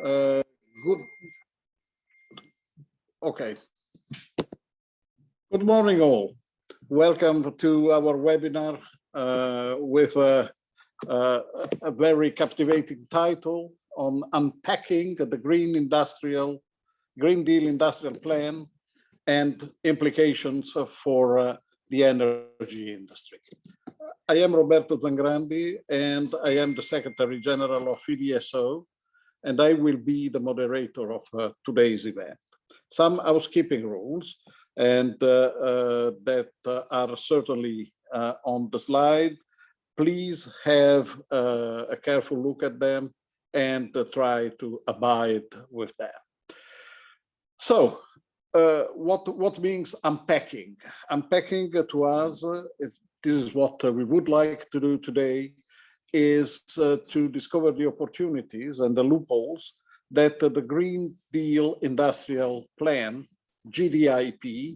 Good. Okay. Good morning, all. Welcome to our webinar with a very captivating title on unpacking the Green Deal Industrial Plan and implications for the energy industry. I am Roberto Zangrandi, and I am the Secretary General of EDSO, and I will be the moderator of today's event. Some housekeeping rules, and that are certainly on the slide. Please have a careful look at them and try to abide with them. So, what means unpacking? Unpacking to us, this is what we would like to do today, is to discover the opportunities and the loopholes that the Green Deal Industrial Plan, GDIP,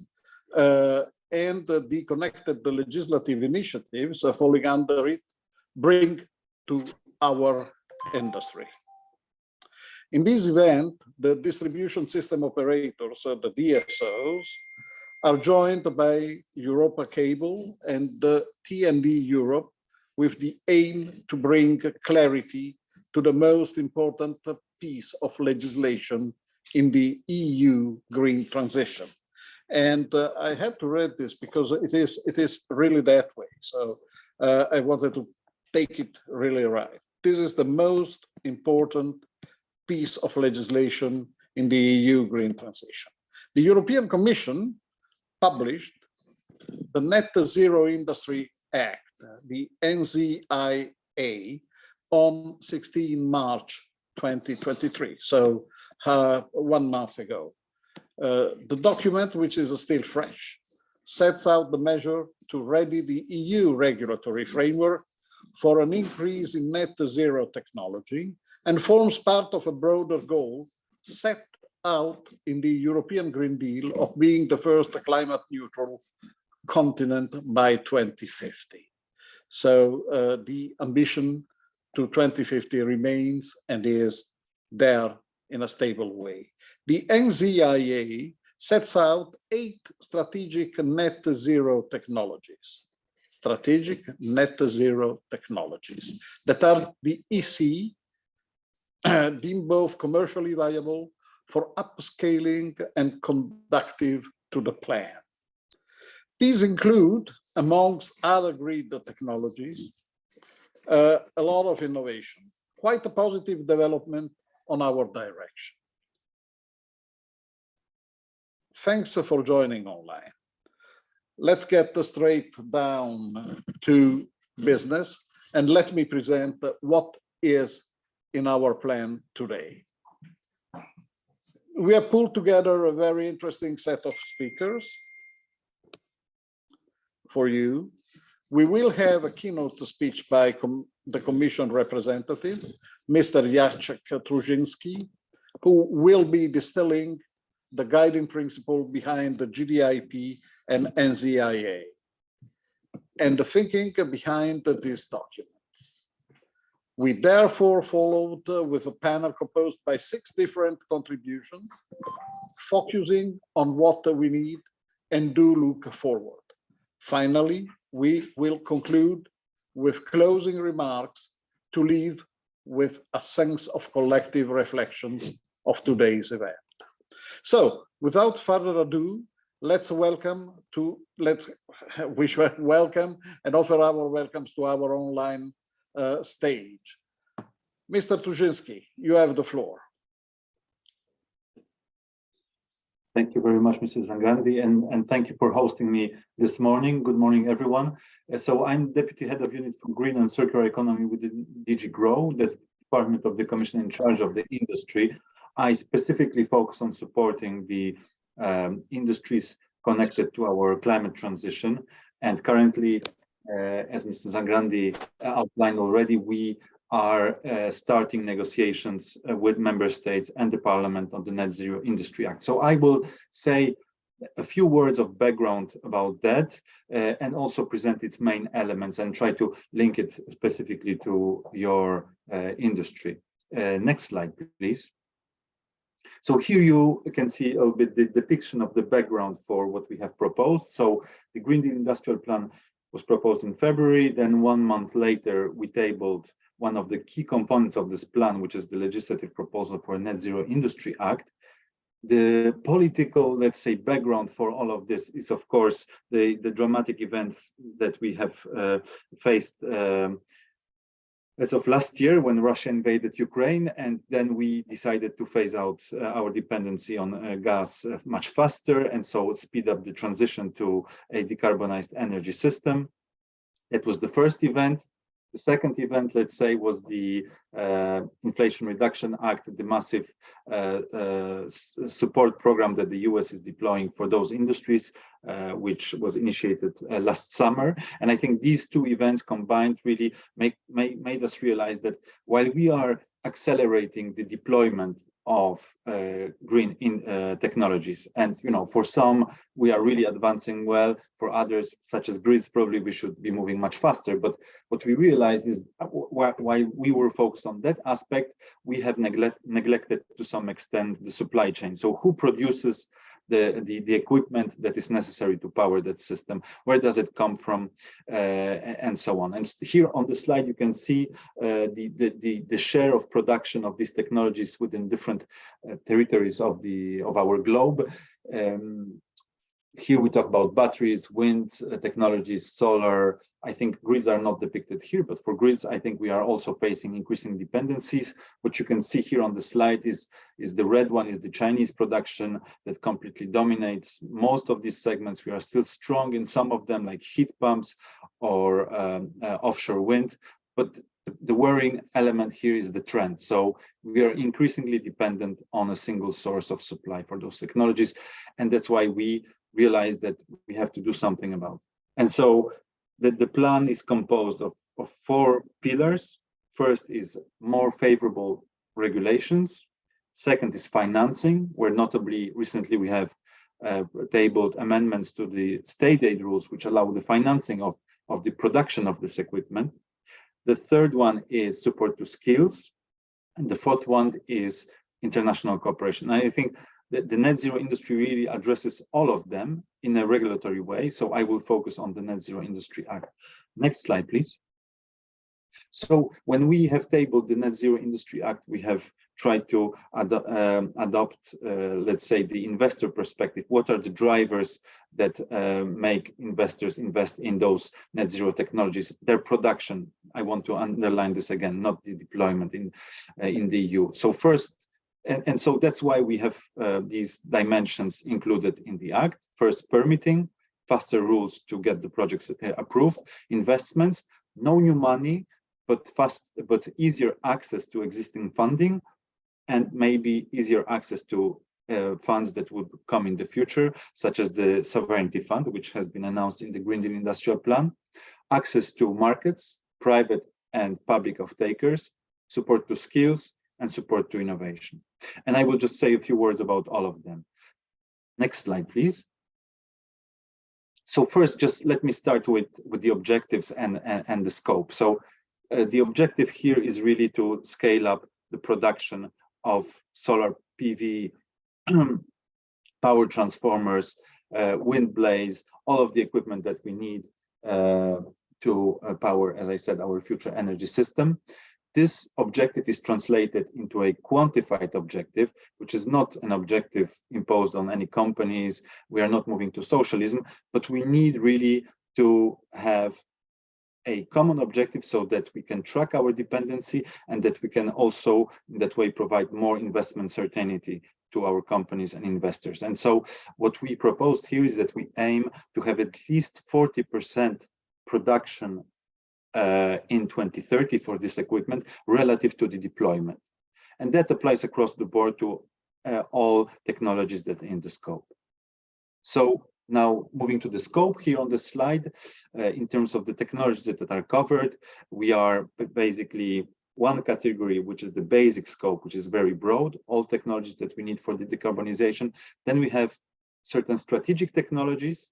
and the connected legislative initiatives falling under it bring to our industry. In this event, the distribution system operators, the DSOs, are joined by Europa Cable and the T&D Europe with the aim to bring clarity to the most important piece of legislation in the EU green transition. And I had to read this because it is really that way. So I wanted to take it really right. This is the most important piece of legislation in the EU green transition. The European Commission published the Net Zero Industry Act, the NZIA, on 16 March 2023, so 1 month ago. The document, which is still fresh, sets out the measure to ready the EU regulatory framework for an increase in net zero technology and forms part of a broader goal set out in the European Green Deal of being the first climate neutral continent by 2050. So the ambition to 2050 remains and is there in a stable way. The NZIA sets out 8 strategic net zero technologies, that are the EC, deemed both commercially viable for upscaling and conducive to the plan. These include, amongst other green technologies, a lot of innovation, quite a positive development on our direction. Thanks for joining online. Let's get straight down to business, and let me present what is in our plan today. We have pulled together a very interesting set of speakers for you. We will have a keynote speech by the Commission representative, Mr. Jacek Truszynski, who will be distilling the guiding principle behind the GDIP and NZIA, and the thinking behind these documents. We therefore followed with a panel composed by 6 different contributions, focusing on what we need and do look forward. Finally, we will conclude with closing remarks to leave with a sense of collective reflections of today's event. So, without further ado, let's wish welcome and offer our welcomes to our online stage. Mr. Truszynski, you have the floor. Thank you very much, Mr. Zangrandi, and thank you for hosting me this morning. Good morning, everyone. So I'm Deputy Head of Unit for Green and Circular Economy within DG GROW, that's the department of the Commission in charge of the industry. I specifically focus on supporting the industries connected to our climate transition. And currently, as Mr. Zangrandi outlined already, we are starting negotiations with member states and the Parliament on the Net Zero Industry Act. So I will say a few words of background about that and also present its main elements and try to link it specifically to your industry. Next slide, please. So here you can see a little bit the depiction of the background for what we have proposed. So the Green Deal Industrial Plan was proposed in February. Then 1 month later, we tabled one of the key components of this plan, which is the legislative proposal for a Net Zero Industry Act. The political, let's say, background for all of this is, of course, the dramatic events that we have faced as of last year when Russia invaded Ukraine, and then we decided to phase out our dependency on gas much faster, and so speed up the transition to a decarbonized energy system. It was the first event. The second event, let's say, was the Inflation Reduction Act, the massive support program that the US is deploying for those industries, which was initiated last summer. And I think these two events combined really made us realize that while we are accelerating the deployment of green technologies, and for some we are really advancing well, for others such as grids probably we should be moving much faster, but what we realized is while we were focused on that aspect, we have neglected to some extent the supply chain. So who produces the equipment that is necessary to power that system? Where does it come from, and so on? And here on the slide you can see the share of production of these technologies within different territories of our globe. Here we talk about batteries, wind technologies, solar. I think grids are not depicted here, but for grids, I think we are also facing increasing dependencies. What you can see here on the slide is the red one is the Chinese production that completely dominates most of these segments. We are still strong in some of them, like heat pumps or offshore wind, but the worrying element here is the trend. So we are increasingly dependent on a single source of supply for those technologies, and that's why we realize that we have to do something about it. And so the plan is composed of 4 pillars. First is more favorable regulations. Second is financing, where notably recently we have tabled amendments to the state aid rules, which allow the financing of the production of this equipment. The third one is support to skills. And the fourth one is international cooperation. And I think the Net Zero Industry really addresses all of them in a regulatory way. So I will focus on the Net Zero Industry Act. Next slide, please. So when we have tabled the Net Zero Industry Act, we have tried to adopt, let's say, the investor perspective. What are the drivers that make investors invest in those net zero technologies? Their production. I want to underline this again, not the deployment in the EU. So first, and so that's why we have these dimensions included in the Act. First, permitting, faster rules to get the projects approved, investments, no new money, but easier access to existing funding, and maybe easier access to funds that would come in the future, such as the Sovereignty Fund, which has been announced in the Green Deal Industrial Plan, access to markets, private and public off-takers, support to skills, and support to innovation. And I will just say a few words about all of them. Next slide, please. So first, just let me start with the objectives and the scope. So the objective here is really to scale up the production of solar PV, power transformers, wind blades, all of the equipment that we need to power, as I said, our future energy system. This objective is translated into a quantified objective, which is not an objective imposed on any companies. We are not moving to socialism, but we need really to have a common objective so that we can track our dependency and that we can also in that way provide more investment certainty to our companies and investors. And so what we proposed here is that we aim to have at least 40% production in 2030 for this equipment relative to the deployment. And that applies across the board to all technologies that are in the scope. So now moving to the scope here on the slide, in terms of the technologies that are covered, we are basically one category, which is the basic scope, which is very broad, all technologies that we need for the decarbonization. Then we have certain strategic technologies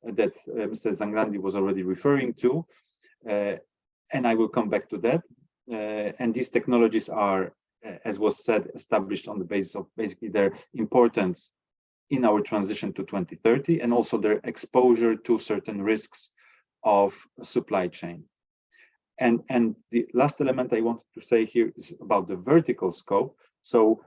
that Mr. Zangrandi was already referring to, and I will come back to that. And these technologies are as was said, established on the basis of basically their importance in our transition to 2030, and also their exposure to certain risks of supply chain. And the last element I wanted to say here is about the vertical scope. So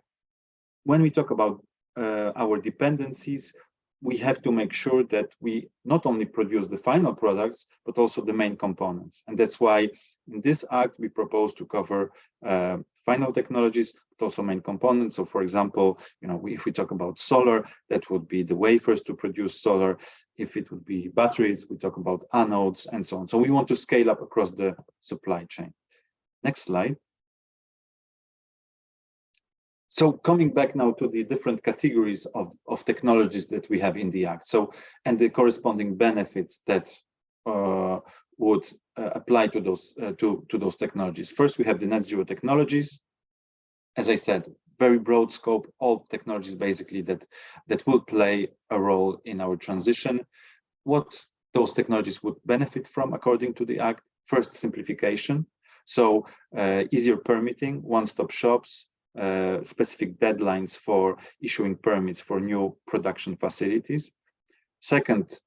when we talk about our dependencies, we have to make sure that we not only produce the final products, but also the main components. And that's why in this act, we propose to cover final technologies, but also main components. So for example, if we talk about solar, that would be the wafers to produce solar. If it would be batteries, we talk about anodes and so on. So we want to scale up across the supply chain. Next slide. So coming back now to the different categories of technologies that we have in the Act, and the corresponding benefits that would apply to those technologies. First, we have the net zero technologies. As I said, very broad scope, all technologies basically that will play a role in our transition. What those technologies would benefit from, according to the Act: first, simplification. So easier permitting, one-stop shops, specific deadlines for issuing permits for new production facilities. Second,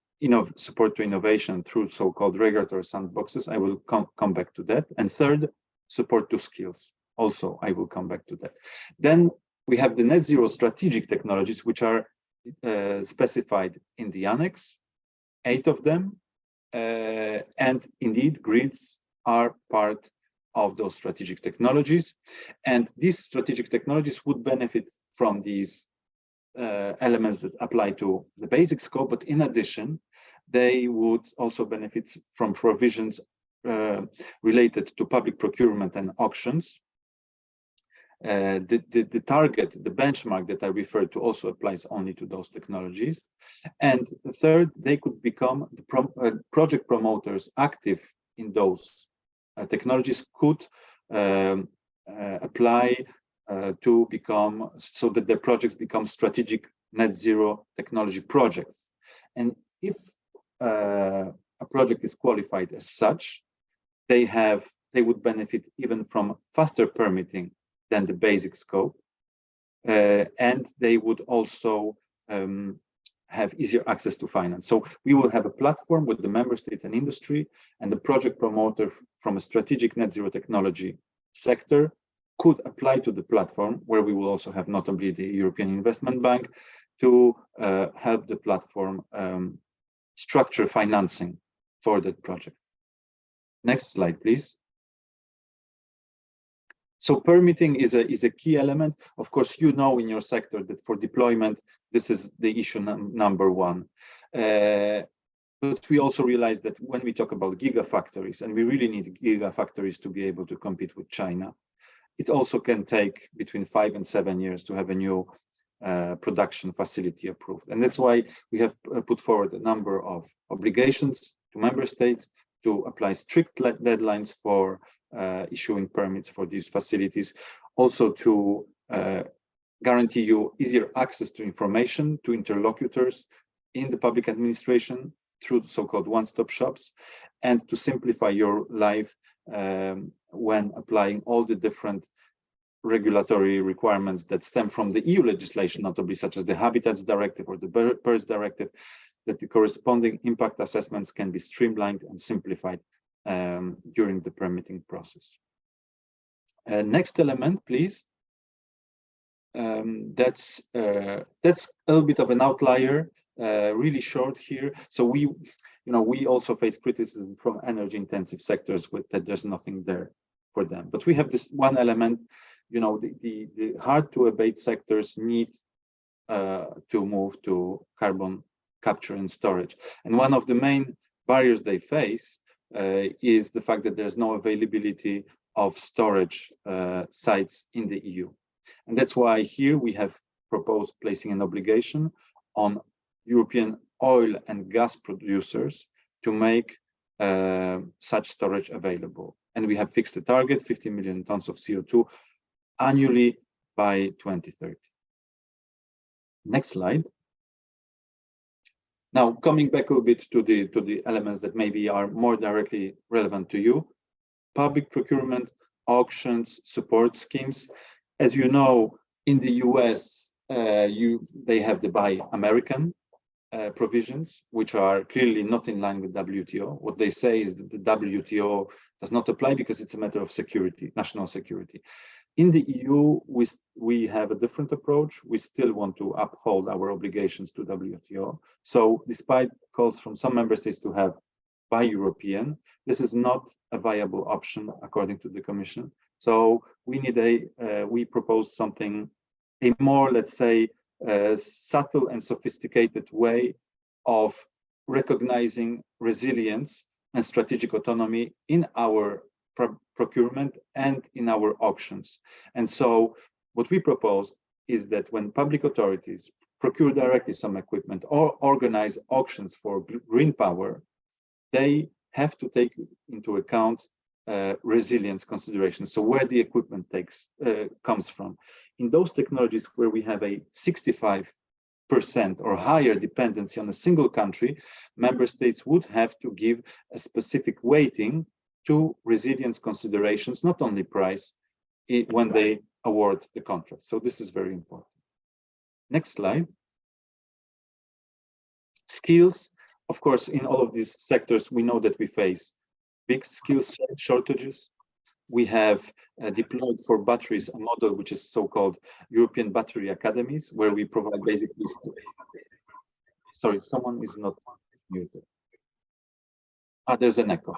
support to innovation through so-called regulatory sandboxes. I will come back to that. And third, support to skills. Also, I will come back to that. Then we have the net zero strategic technologies, which are specified in the annex, 8 of them. And indeed, grids are part of those strategic technologies. And these strategic technologies would benefit from these elements that apply to the basic scope, but in addition, they would also benefit from provisions related to public procurement and auctions. The target, the benchmark that I referred to, also applies only to those technologies. And third, they could become the project promoters active in those technologies could apply to become, so that their projects become strategic net zero technology projects. And if a project is qualified as such, they would benefit even from faster permitting than the basic scope, and they would also have easier access to finance. So we will have a platform with the member states and industry, and the project promoter from a strategic net zero technology sector could apply to the platform, where we will also have notably the European Investment Bank to help the platform structure financing for that project. Next slide, please. So permitting is a key element. Of course, in your sector that for deployment, this is the issue number one. But we also realize that when we talk about gigafactories, and we really need gigafactories to be able to compete with China, it also can take between 5 and 7 years to have a new production facility approved. And that's why we have put forward a number of obligations to member states to apply strict deadlines for issuing permits for these facilities, also to guarantee you easier access to information to interlocutors in the public administration through the so-called one-stop shops, and to simplify your life when applying all the different regulatory requirements that stem from the EU legislation, notably such as the Habitats Directive or the Birds Directive, that the corresponding impact assessments can be streamlined and simplified during the permitting process. Next element, please. That's a little bit of an outlier, really short here. So we also face criticism from energy-intensive sectors with that there's nothing there for them. But we have this one element. The hard-to-abate sectors need to move to carbon capture and storage, and one of the main barriers they face is the fact that there's no availability of storage sites in the EU. And that's why here we have proposed placing an obligation on European oil and gas producers to make such storage available. And we have fixed a target, 50 million tons of CO2 annually by 2030. Next slide. Now, coming back a little bit to the elements that maybe are more directly relevant to you: public procurement, auctions, support schemes. As you know, in the US, they have the Buy American provisions, which are clearly not in line with WTO. What they say is that the WTO does not apply because it's a matter of security, national security. In the EU, we have a different approach. We still want to uphold our obligations to WTO. So despite calls from some member states to have Buy European, this is not a viable option according to the Commission. So we need we proposed something, a more, let's say, subtle and sophisticated way of recognizing resilience and strategic autonomy in our procurement and in our auctions. And so what we propose is that when public authorities procure directly some equipment or organize auctions for green power, they have to take into account resilience considerations. So where the equipment comes from. In those technologies where we have a 65% or higher dependency on a single country, member states would have to give a specific weighting to resilience considerations, not only price, when they award the contract. So this is very important. Next slide. Skills. Of course, in all of these sectors, we know that we face big skills shortages. We have deployed for batteries a model which is so-called European Battery Academies, where we provide basically. Sorry, someone is not muted. There's an echo.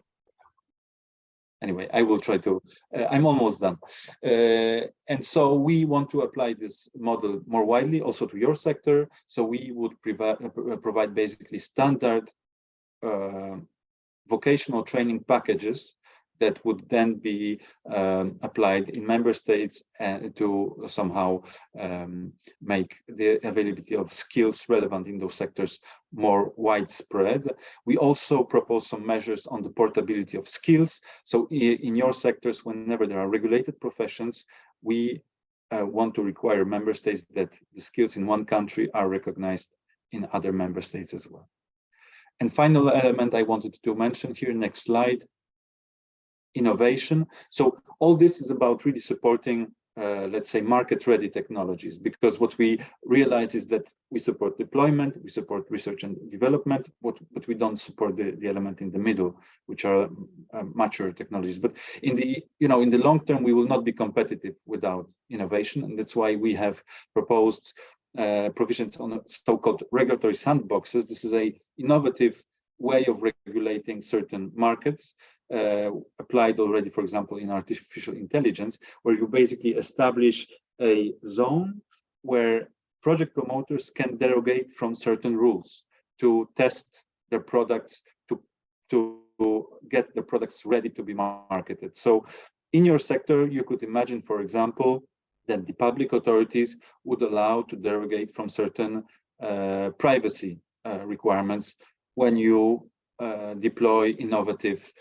Anyway, I will try to, I'm almost done. And so we want to apply this model more widely also to your sector. So we would provide basically standard vocational training packages that would then be applied in member states and to somehow make the availability of skills relevant in those sectors more widespread. We also propose some measures on the portability of skills. So in your sectors, whenever there are regulated professions, we want to require member states that the skills in one country are recognized in other member states as well. And final element I wanted to mention here, next slide, innovation. So all this is about really supporting, let's say, market-ready technologies, because what we realize is that we support deployment, we support research and development, but we don't support the element in the middle, which are mature technologies. But in the in the long term, we will not be competitive without innovation, and that's why we have proposed provisions on so-called regulatory sandboxes. This is an innovative way of regulating certain markets, applied already, for example, in artificial intelligence, where you basically establish a zone where project promoters can derogate from certain rules to test their products, to get the products ready to be marketed. So in your sector, you could imagine, for example, that the public authorities would allow to derogate from certain privacy requirements when you deploy innovative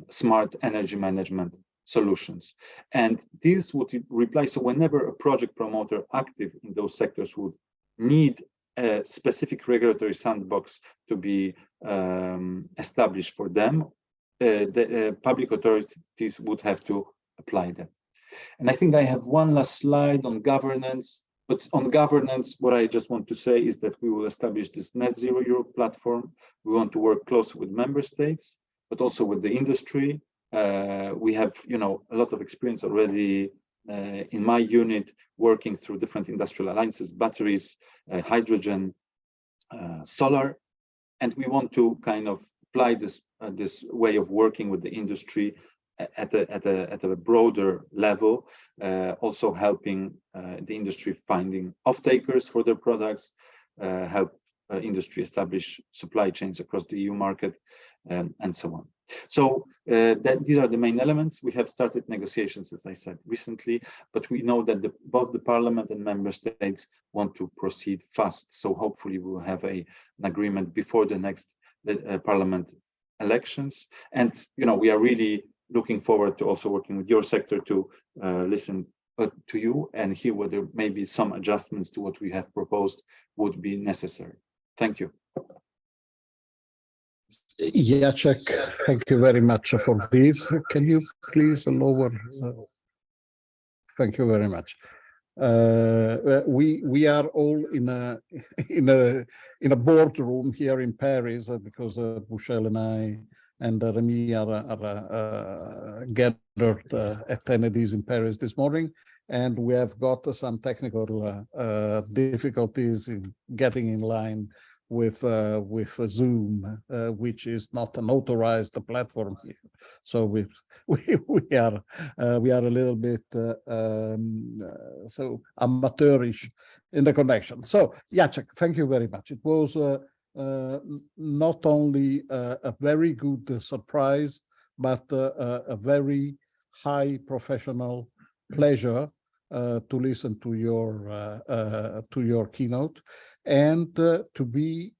smart energy management solutions. And this would reply, so whenever a project promoter active in those sectors would need a specific regulatory sandbox to be established for them, the public authorities would have to apply that. And I think I have one last slide on governance. But on governance, what I just want to say is that we will establish this Net Zero Europe platform. We want to work closely with member states, but also with the industry. We have, a lot of experience already in my unit working through different industrial alliances, batteries, hydrogen, solar, and we want to kind of apply this way of working with the industry at a broader level, also helping the industry finding off-takers for their products, help industry establish supply chains across the EU market, and so on. So these are the main elements. We have started negotiations, as I said, recently, but we know that both the Parliament and Member States want to proceed fast. So hopefully we'll have an agreement before the next Parliament elections. And, we are really looking forward to also working with your sector to listen to you and hear whether maybe some adjustments to what we have proposed would be necessary. Thank you. Jacek, thank you very much for this. Can you please lower Thank you very much. We are all in a in a boardroom here in Paris because Bouchel and I and Remy are gathered at Kennedy's in Paris this morning, and we have got some technical difficulties in getting in line with Zoom, which is not an authorized platform here. So we are a little bit so amateurish in the connection. So Jacek, thank you very much. It was not only a very good surprise, but a very high professional pleasure to listen to your keynote, and to be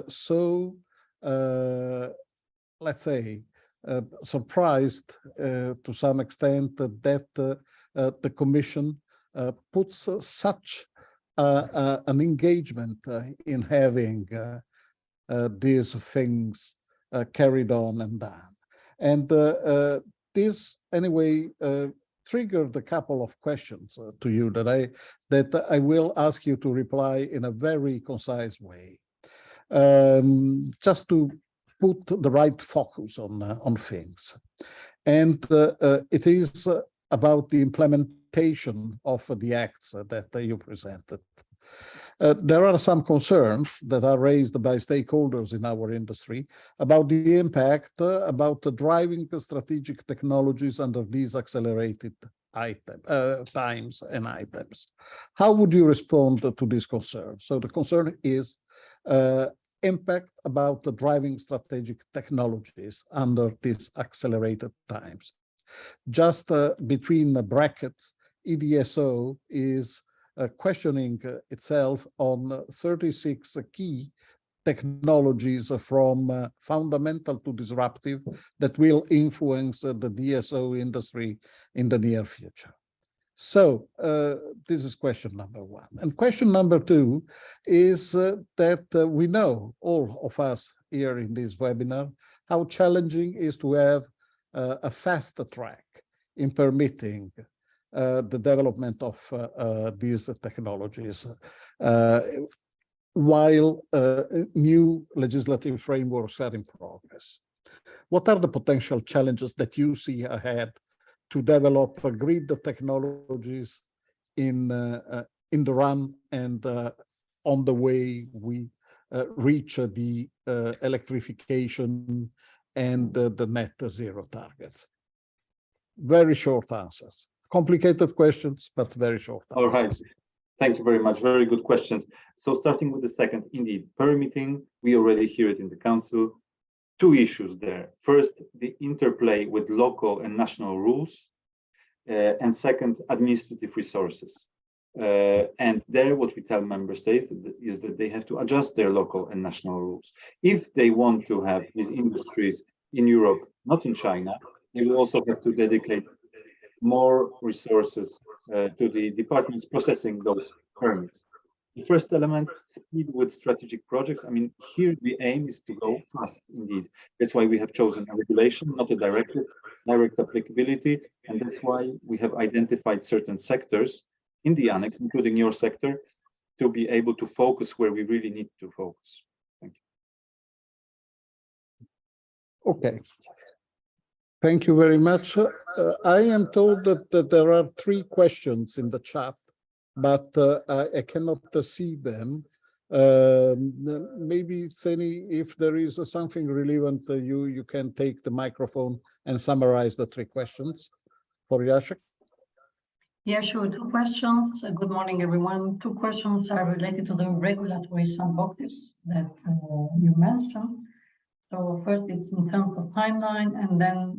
so let's say surprised to some extent that the Commission puts such an engagement in having these things carried on and done. And this anyway triggered a couple of questions to you that I will ask you to reply in a very concise way, just to put the right focus on things. And it is about the implementation of the acts that you presented. There are some concerns that are raised by stakeholders in our industry about the impact about driving strategic technologies under these accelerated times and items. How would you respond to this concern? So the concern is impact about the driving strategic technologies under these accelerated times. Just between the brackets, EDSO is questioning itself on 36 key technologies from fundamental to disruptive that will influence the DSO industry in the near future. So this is question number one. And question number two is that we know, all of us here in this webinar, how challenging it is to have a fast track in permitting the development of these technologies while new legislative frameworks are in progress. What are the potential challenges that you see ahead to develop grid technologies in the run and on the way we reach the electrification and the net zero targets? Very short answers. Complicated questions, but very short answers. All right. Thank you very much. Very good questions. So starting with the second, indeed, permitting, we already hear it in the Council. Two issues there. First, the interplay with local and national rules. And second, administrative resources. And there, what we tell member states is that they have to adjust their local and national rules. If they want to have these industries in Europe, not in China, they will also have to dedicate more resources to the departments processing those permits. The first element, speed with strategic projects. I mean, here the aim is to go fast indeed. That's why we have chosen a regulation, not a direct applicability. And that's why we have identified certain sectors in the annex, including your sector, to be able to focus where we really need to focus. Thank you. Okay. Thank you very much. I am told that there are 3 questions in the chat, but I cannot see them. Maybe, Seni, if there is something relevant, you can take the microphone and summarize the 3 questions for Jacek. Yeah, sure. 2 questions. Good morning, everyone. 2 questions are related to the regulatory sandboxes that you mentioned. So first, it's in terms of timeline, and then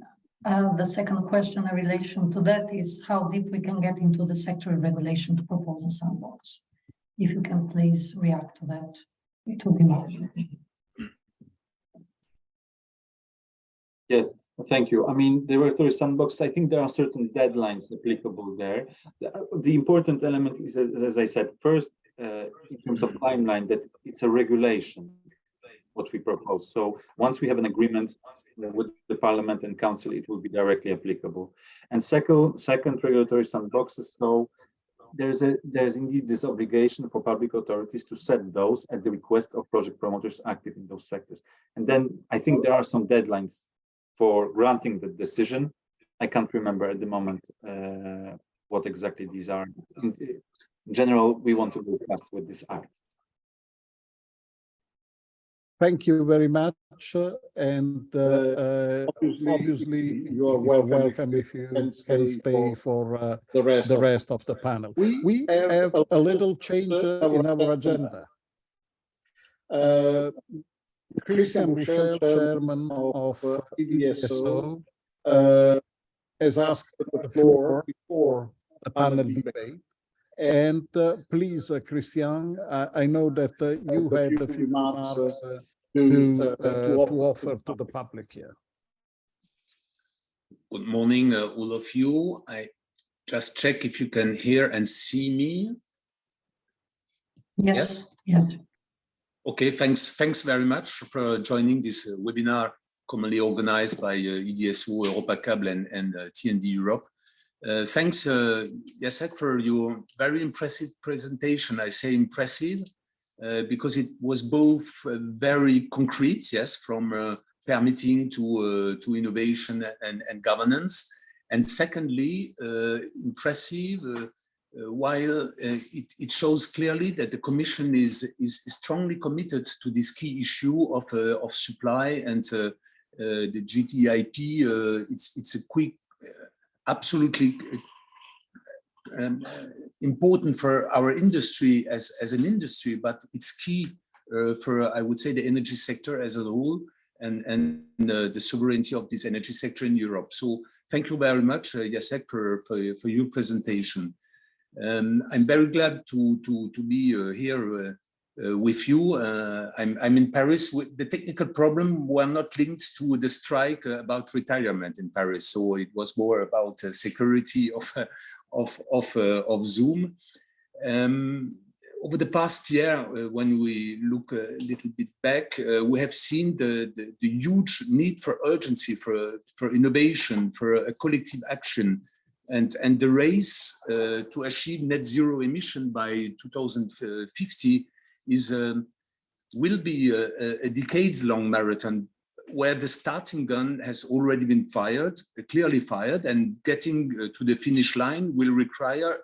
the second question in relation to that is how deep we can get into the sector regulation to propose a sandbox. If you can please react to that, it would be more. Yes, thank you. I mean, the regulatory sandbox, I think there are certain deadlines applicable there. The important element is, as I said, first, in terms of timeline, that it's a regulation. what we propose. So once we have an agreement with the Parliament and Council, it will be directly applicable. And second regulatory sandboxes. So there's indeed this obligation for public authorities to set those at the request of project promoters active in those sectors. And then I think there are some deadlines for granting the decision. I can't remember at the moment what exactly these are. In general, we want to move fast with this act. Thank you very much. And obviously, you are welcome if you can stay for the rest of the panel. We have a little change in our agenda. Christian Michel, chairman of EDSO, has asked the floor before the panel debate. And please, Christian, I know that you had a few remarks to offer to the public here. Good morning, all of you. I just check if you can hear and see me. Yes. Yes. Okay, thanks very much for joining this webinar commonly organized by EDSO, Europacable and TND Europe. Thanks, Jacek, for your very impressive presentation. I say impressive because it was both very concrete, yes, from permitting to innovation and governance. And secondly, impressive while it shows clearly that the Commission is strongly committed to this key issue of supply and the GTIP. It's a quick, absolutely important for our industry as an industry, but it's key for, I would say, the energy sector as a whole and the sovereignty of this energy sector in Europe. So thank you very much, Jacek, for your presentation. I'm very glad to be here with you. I'm in Paris. The technical problem were not linked to the strike about retirement in Paris, so it was more about security of Zoom. Over the past year, when we look a little bit back, we have seen the huge need for urgency, for innovation, for a collective action. And the race to achieve net zero emission by 2050 will be a decades-long marathon where the starting gun has already been fired, clearly fired, and getting to the finish line will require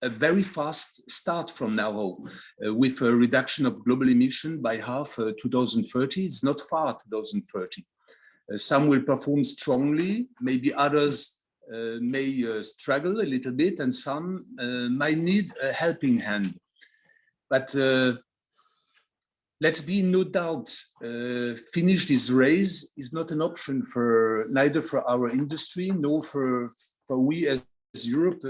a very fast start from now on, with a reduction of global emission by half 2030. It's not far, 2030. Some will perform strongly, maybe others may struggle a little bit, and some might need a helping hand. But let's be in no doubt, finish this race is not an option for neither for our industry nor for we as Europe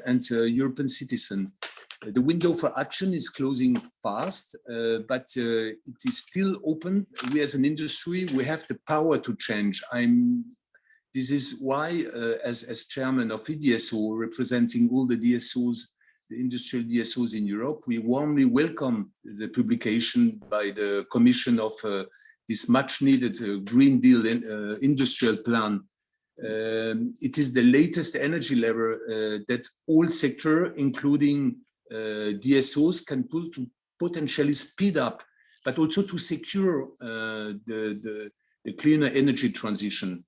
and European citizens. The window for action is closing fast, but it is still open. We as an industry, we have the power to change. This is why, as chairman of EDSO, representing all the DSOs, the industrial DSOs in Europe, we warmly welcome the publication by the Commission of this much needed Green Deal industrial plan. It is the latest energy lever that all sector, including DSOs, can pull to potentially speed up, but also to secure the cleaner energy transition.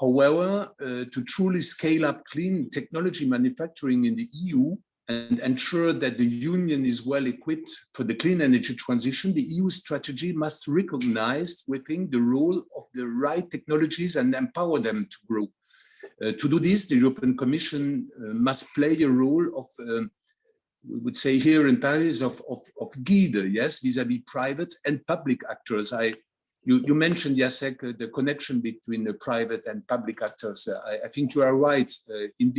However, to truly scale up clean technology manufacturing in the EU and ensure that the Union is well equipped for the clean energy transition, the EU strategy must recognize within the role of the right technologies and empower them to grow. To do this, the European Commission must play a role of, we would say here in Paris, of guide, yes, vis-à-vis private and public actors. You mentioned, Jacek, the connection between the private and public actors. I think you are right. In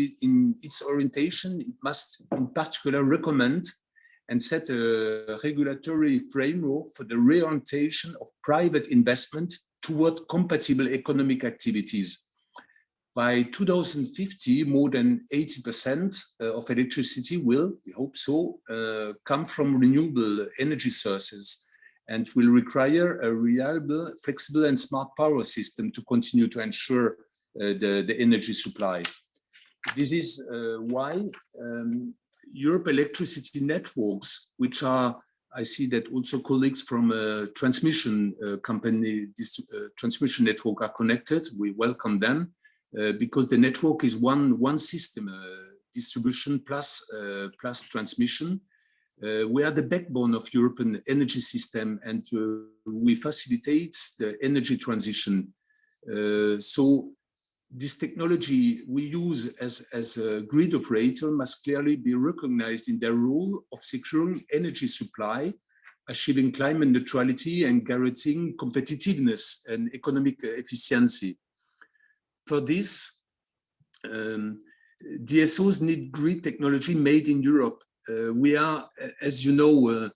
its orientation, it must in particular recommend and set a regulatory framework for the reorientation of private investment toward compatible economic activities. By 2050, more than 80% of electricity will, we hope so, come from renewable energy sources. and will require a reliable, flexible and smart power system to continue to ensure the energy supply. This is why Europe electricity networks, which are, I see that also colleagues from a transmission company, this transmission network are connected. We welcome them because the network is one system, distribution plus transmission. We are the backbone of European energy system, and we facilitate the energy transition. So this technology we use as a grid operator must clearly be recognized in their role of securing energy supply, achieving climate neutrality and guaranteeing competitiveness and economic efficiency. For this, DSOs need grid technology made in Europe. We are, as you know,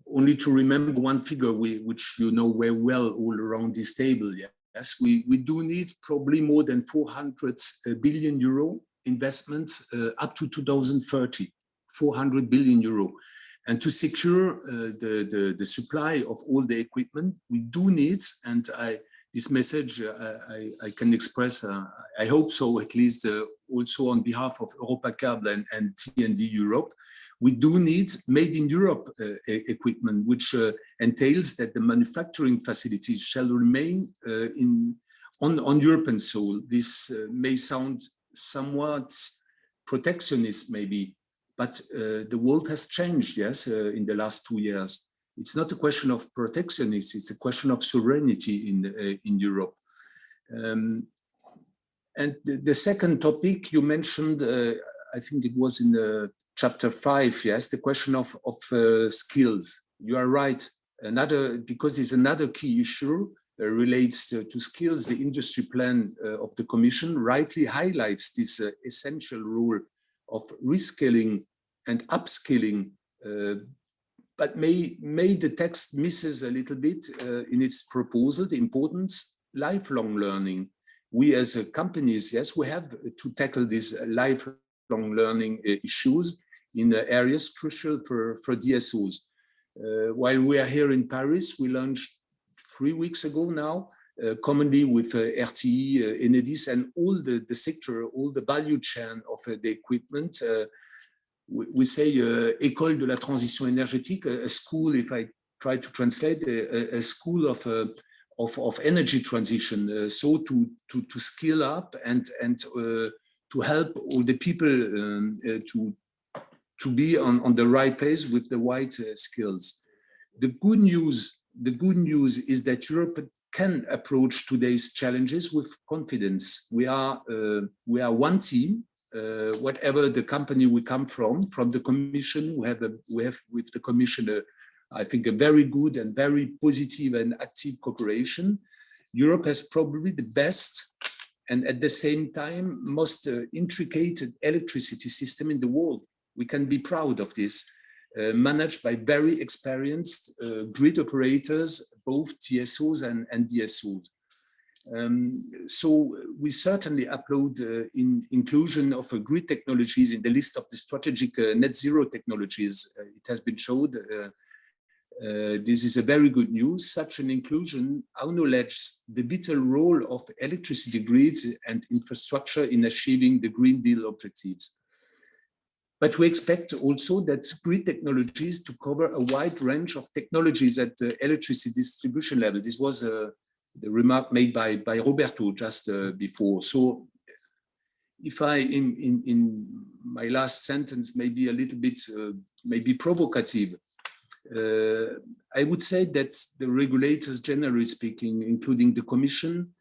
only to remember one figure which you know very well all around this table. Yes, we do need probably more than 400 billion euro investment up to 2030, 400 billion euro. And to secure the supply of all the equipment, we do need, and this message I can express, I hope so, at least also on behalf of Europacable and T&D Europe, we do need made in Europe equipment, which entails that the manufacturing facilities shall remain on European soil. This may sound somewhat protectionist maybe, but the world has changed, yes, in the last 2 years. It's not a question of protectionism, it's a question of sovereignty in Europe. And the second topic you mentioned, I think it was in the chapter 5, yes, the question of skills. You are right. Because it's another key issue relates to skills. The industry plan of the Commission rightly highlights this essential role of reskilling and upskilling, but may the text misses a little bit in its proposal the importance lifelong learning. We as companies, yes, we have to tackle these lifelong learning issues in areas crucial for DSOs. While we are here in Paris, we launched 3 weeks ago now, commonly with RTE, Enedis, and all the sector, all the value chain of the equipment. We say École de la transition énergétique, a school, if I try to translate, a school of energy transition. So to skill up and to help all the people to be on the right place with the right skills. The good news is that Europe can approach today's challenges with confidence. We are one team. Whatever the company we come from the Commission, we have with the Commission, I think, a very good and very positive and active cooperation. Europe has probably the best and at the same time most intricate electricity system in the world. We can be proud of this, managed by very experienced grid operators, both TSOs and DSOs. So we certainly upload inclusion of grid technologies in the list of the strategic net zero technologies. It has been showed. This is a very good news. Such an inclusion acknowledges the vital role of electricity grids and infrastructure in achieving the Green Deal objectives. But we expect also that grid technologies to cover a wide range of technologies at the electricity distribution level. This was the remark made by Roberto just before. So if I, in my last sentence, maybe a little bit, maybe provocative, I would say that the regulators, generally speaking, including the Commission,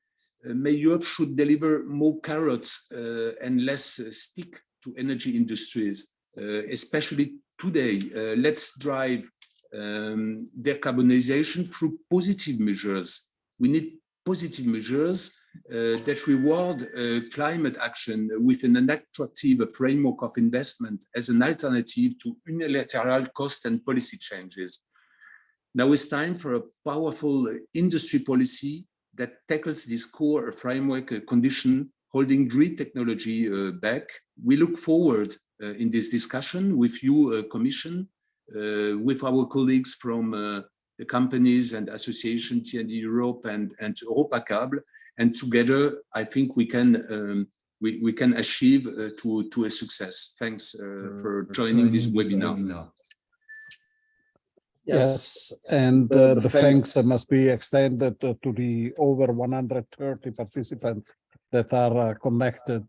Europe should deliver more carrots and less stick to energy industries, especially today. Let's drive decarbonization through positive measures. We need positive measures that reward climate action within an attractive framework of investment as an alternative to unilateral cost and policy changes. Now it's time for a powerful industry policy that tackles this core framework condition holding grid technology back. We look forward in this discussion with you, Commission, with our colleagues from the companies and associations here in Europe and Europacable, and together I think we can achieve to a success. Thanks for joining this webinar. Yes, and the thanks must be extended to the over 130 participants that are connected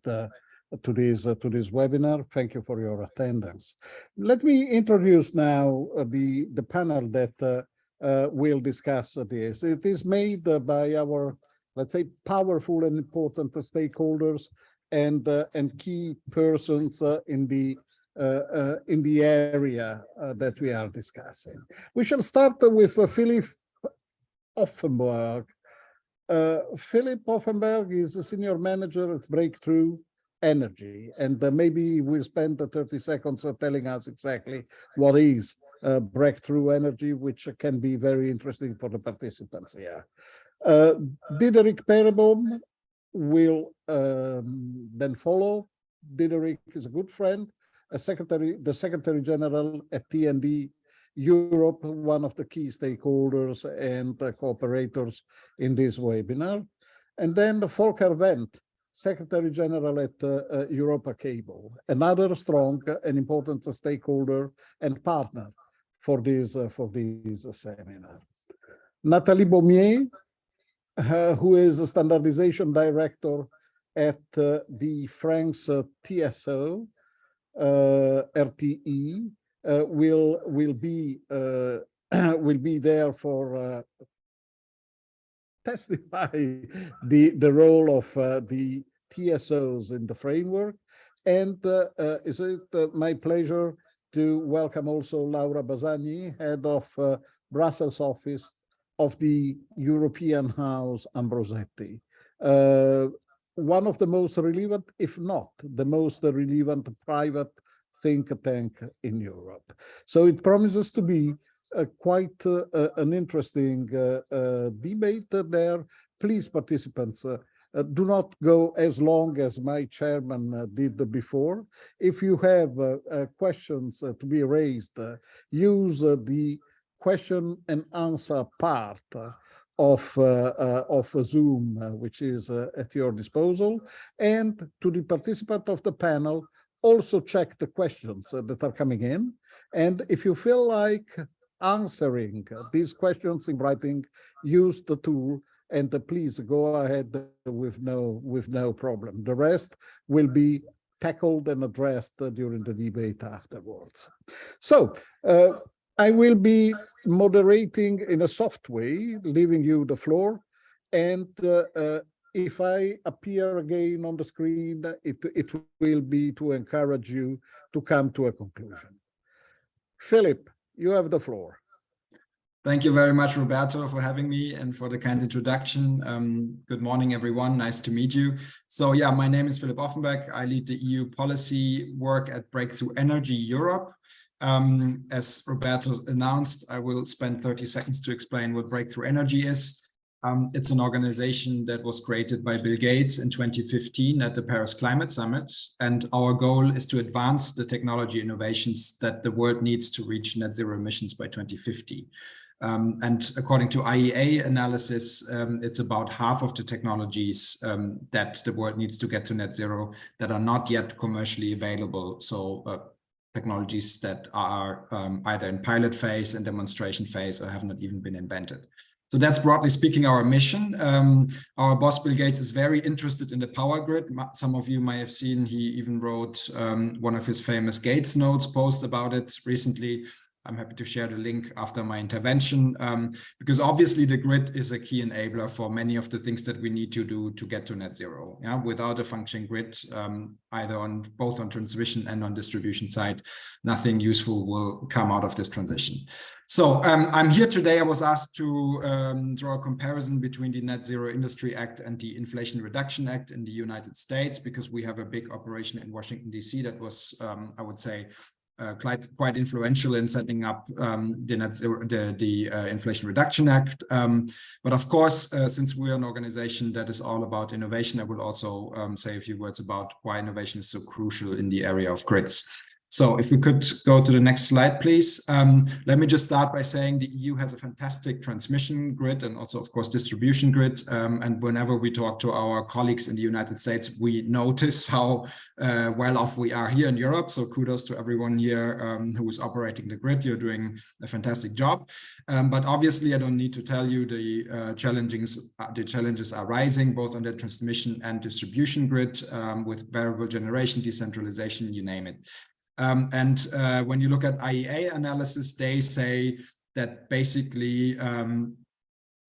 to this webinar. Thank you for your attendance. Let me introduce now the panel that will discuss this. It is made by our, let's say, powerful and important stakeholders and key persons in the area that we are discussing. We shall start with Philip Offenberg. Philip Offenberg is a senior manager at Breakthrough Energy, and maybe we'll spend 30 seconds telling us exactly what is Breakthrough Energy, which can be very interesting for the participants here. Diederik Pereboom will then follow. Diederik is a good friend, the Secretary General at TND Europe, one of the key stakeholders and cooperators in this webinar. And then Volker Wendt, Secretary General at Europacable, another strong and important stakeholder and partner for this seminar. Nathalie Baumier, who is a standardization director at the France TSO, RTE, will be there for testify the role of the TSOs in the framework. And is it my pleasure to welcome also Laura Basagni, head of Brussels office of the European House Ambrosetti. One of the most relevant, if not the most relevant private think tank in Europe. So it promises to be quite an interesting debate there. Please, participants, do not go as long as my chairman did before. If you have questions to be raised, use the question and answer part of Zoom, which is at your disposal. And to the participant of the panel, also check the questions that are coming in. And if you feel like answering these questions in writing, use the tool, and please go ahead with no problem. The rest will be tackled and addressed during the debate afterwards. So I will be moderating in a soft way, leaving you the floor. And if I appear again on the screen, it will be to encourage you to come to a conclusion. Philip, you have the floor. Thank you very much, Roberto, for having me and for the kind introduction. Good morning, everyone. Nice to meet you. So yeah, my name is Philip Offenberg. I lead the EU policy work at Breakthrough Energy Europe. As Roberto announced, I will spend 30 seconds to explain what Breakthrough Energy is. It's an organization that was created by Bill Gates in 2015 at the Paris Climate Summit. And our goal is to advance the technology innovations that the world needs to reach net zero emissions by 2050. And according to IEA analysis, it's about half of the technologies that the world needs to get to net zero that are not yet commercially available. So technologies that are either in pilot phase and demonstration phase or have not even been invented. So that's broadly speaking our mission. Our boss Bill Gates is very interested in the power grid. Some of you might have seen he even wrote one of his famous Gates Notes posts about it recently. I'm happy to share the link after my intervention, because obviously the grid is a key enabler for many of the things that we need to do to get to net zero. Yeah? Without a functioning grid, either on both on transmission and on distribution side, nothing useful will come out of this transition. So I'm here today. I was asked to draw a comparison between the Net Zero Industry Act and the Inflation Reduction Act in the United States, because we have a big operation in Washington, D.C. that was, I would say, quite influential in setting up the Inflation Reduction Act. But of course, since we're an organization that is all about innovation, I will also say a few words about why innovation is so crucial in the area of grids. So if we could go to the next slide, please. Let me just start by saying the EU has a fantastic transmission grid and also, of course, distribution grid. And whenever we talk to our colleagues in the United States, we notice how well off we are here in Europe. So kudos to everyone here who is operating the grid. You're doing a fantastic job. But obviously, I don't need to tell you the challenges are rising, both on the transmission and distribution grid with variable generation, decentralization, you name it. When you look at IEA analysis, they say that basically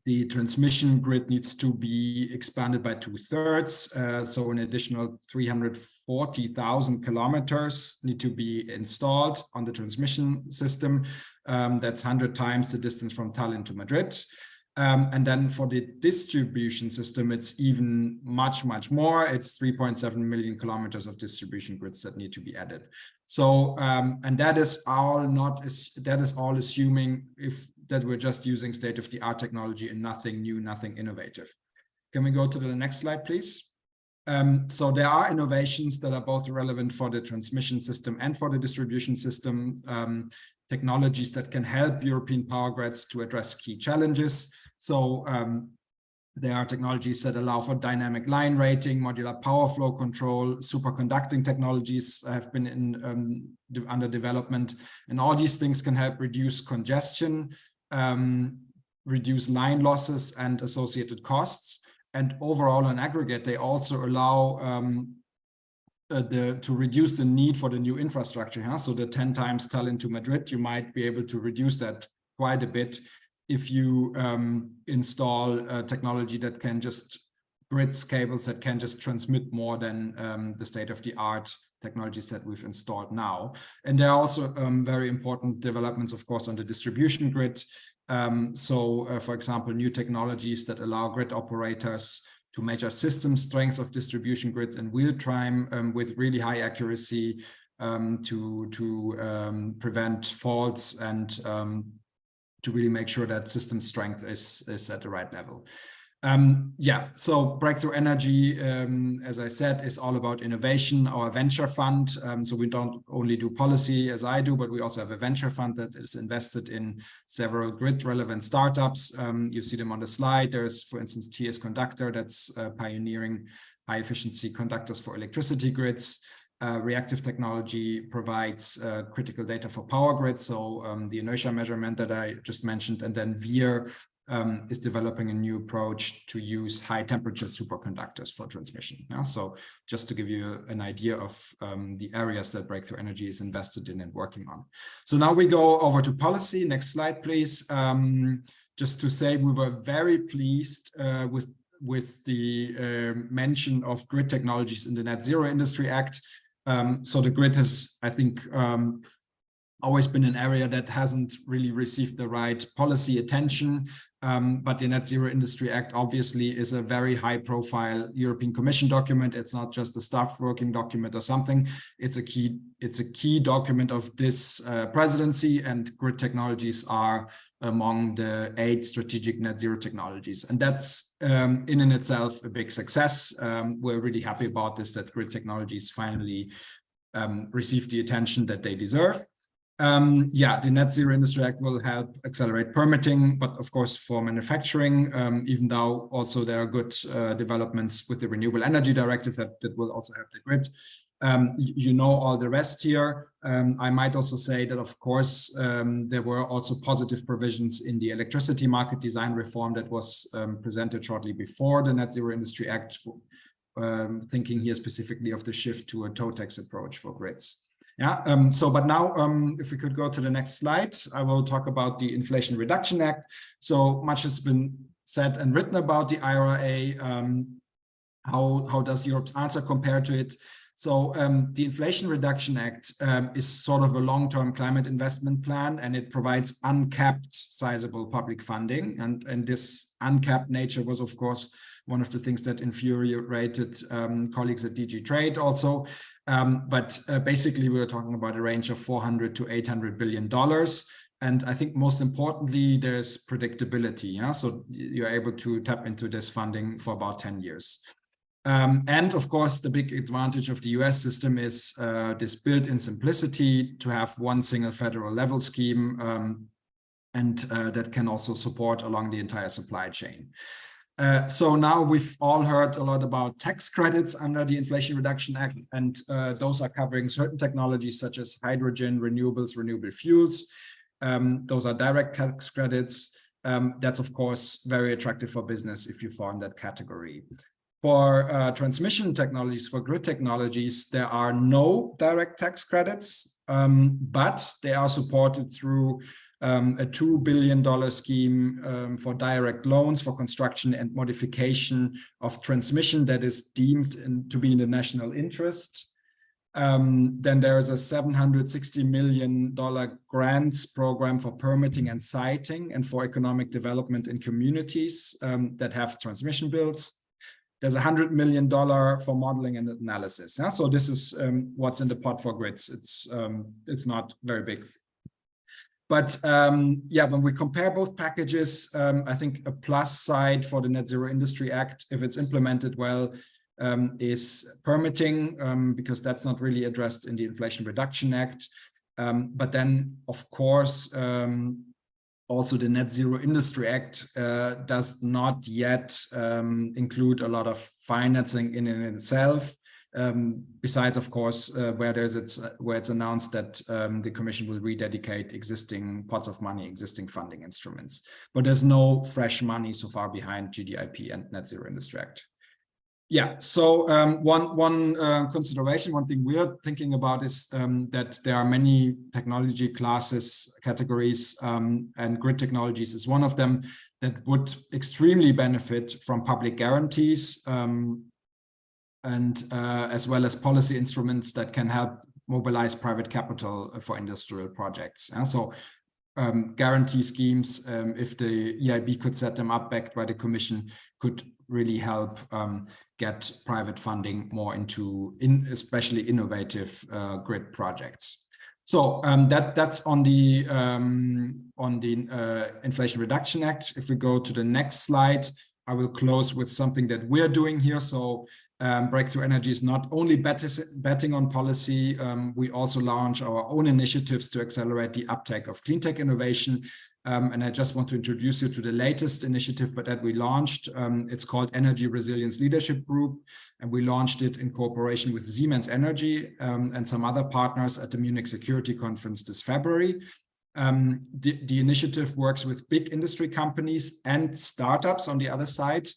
the transmission grid needs to be expanded by 2/3. So an additional 340,000 kilometers need to be installed on the transmission system. That's 100 times the distance from Tallinn to Madrid. And then for the distribution system, it's even much more. It's 3.7 million kilometers of distribution grids that need to be added. So, and that is all assuming that we're just using state-of-the-art technology and nothing new, nothing innovative. Can we go to the next slide, please? So there are innovations that are both relevant for the transmission system and for the distribution system, technologies that can help European power grids to address key challenges. So there are technologies that allow for dynamic line rating, modular power flow control, superconducting technologies have been under development, and all these things can help reduce congestion, reduce line losses and associated costs. And overall, on aggregate, they also allow to reduce the need for the new infrastructure. Huh? So the 10 times Tallinn to Madrid, you might be able to reduce that quite a bit if you install technology that can just grids, cables that can just transmit more than the state-of-the-art technologies that we've installed now. And there are also very important developments, of course, on the distribution grid. For example, new technologies that allow grid operators to measure system strengths of distribution grids in real time with really high accuracy to prevent faults and to really make sure that system strength is at the right level. So Breakthrough Energy, as I said, is all about innovation. Our venture fund, so we don't only do policy as I do, but we also have a venture fund that is invested in several grid relevant startups. You see them on the slide. There's, for instance, TS Conductor that's pioneering high efficiency conductors for electricity grids. Reactive technology provides critical data for power grids, so the inertia measurement that I just mentioned, and then VIR is developing a new approach to use high temperature superconductors for transmission. Yeah? So just to give you an idea of the areas that Breakthrough Energy is invested in and working on. So now we go over to policy. Next slide, please. Just to say we were very pleased with the mention of grid technologies in the Net Zero Industry Act. So the grid has, I think, always been an area that hasn't really received the right policy attention. But the Net Zero Industry Act obviously is a very high profile European Commission document. It's not just a staff working document or something. It's a key document of this presidency, and grid technologies are among the 8 strategic net zero technologies. And that's in itself a big success. We're really happy about this, that grid technologies finally receive the attention that they deserve. The Net Zero Industry Act will help accelerate permitting, but of course for manufacturing, even though also there are good developments with the Renewable Energy Directive that will also help the grid. You know all the rest here. I might also say that, of course, there were also positive provisions in the electricity market design reform that was presented shortly before the Net Zero Industry Act, thinking here specifically of the shift to a toll tax approach for grids. Yeah, but now if we could go to the next slide, I will talk about the Inflation Reduction Act. So much has been said and written about the IRA. How does Europe's answer compare to it? So the Inflation Reduction Act is sort of a long-term climate investment plan, and it provides uncapped sizable public funding. And this uncapped nature was, of course, one of the things that infuriated colleagues at DG Trade also. But basically, we're talking about a range of $400 to $800 billion. And I think most importantly, there's predictability. Yeah? So you're able to tap into this funding for about 10 years. And of course, the big advantage of the US system is this built-in simplicity to have one single federal level scheme, and that can also support along the entire supply chain. So now we've all heard a lot about tax credits under the Inflation Reduction Act, and those are covering certain technologies such as hydrogen, renewables, renewable fuels. Those are direct tax credits. That's of course very attractive for business if you fall in that category. For transmission technologies, for grid technologies, there are no direct tax credits, but they are supported through a $2 billion scheme for direct loans for construction and modification of transmission that is deemed to be in the national interest. Then there is a $760 million grants program for permitting and siting and for economic development in communities that have transmission bills. There's $100 million for modeling and analysis. Yeah? So this is what's in the pot for grids. It's not very big. But yeah, when we compare both packages, I think a plus side for the Net Zero Industry Act, if it's implemented well, is permitting, because that's not really addressed in the Inflation Reduction Act. But then, of course, also the Net Zero Industry Act does not yet include a lot of financing in itself. Besides, of course, where it's announced that the Commission will rededicate existing pots of money, existing funding instruments. But there's no fresh money so far behind GDIP and Net Zero Industry Act. Yeah, so one consideration, one thing we're thinking about is that there are many technology classes, categories, and grid technologies is one of them that would extremely benefit from public guarantees, and as well as policy instruments that can help mobilize private capital for industrial projects. And so guarantee schemes, if the EIB could set them up backed by the Commission, could really help get private funding more into especially innovative grid projects. So that's on the Inflation Reduction Act. If we go to the next slide, I will close with something that we're doing here. So Breakthrough Energy is not only betting on policy, we also launch our own initiatives to accelerate the uptake of clean tech innovation. And I just want to introduce you to the latest initiative that we launched. It's called Energy Resilience Leadership Group, and we launched it in cooperation with Siemens Energy and some other partners at the Munich Security Conference this February. The initiative works with big industry companies and startups on the other side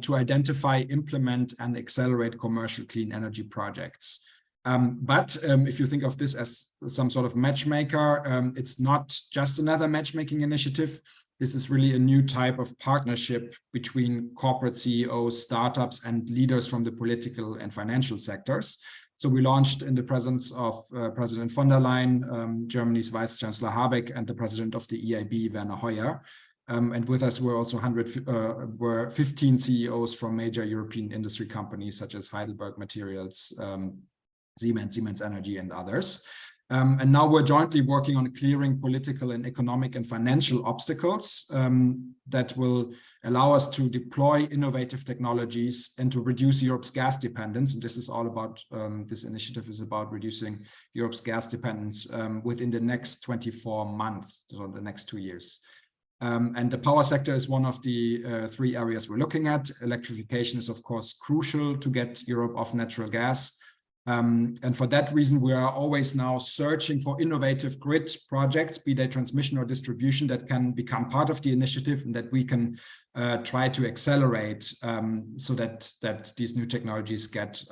to identify, implement, and accelerate commercial clean energy projects. But if you think of this as some sort of matchmaker, it's not just another matchmaking initiative. This is really a new type of partnership between corporate CEOs, startups, and leaders from the political and financial sectors. So we launched in the presence of President von der Leyen, Germany's Vice Chancellor Habeck, and the President of the EIB, Werner Hoyer. And with us were also 15 CEOs from major European industry companies such as Heidelberg Materials, Siemens Energy, and others. And now we're jointly working on clearing political and economic and financial obstacles that will allow us to deploy innovative technologies and to reduce Europe's gas dependence. And this is all about, this initiative is about reducing Europe's gas dependence within the next 24 months, so the next 2 years. And the power sector is one of the 3 areas we're looking at. Electrification is, of course, crucial to get Europe off natural gas. And for that reason, we are always now searching for innovative grid projects, be they transmission or distribution, that can become part of the initiative and that we can try to accelerate so that these new technologies get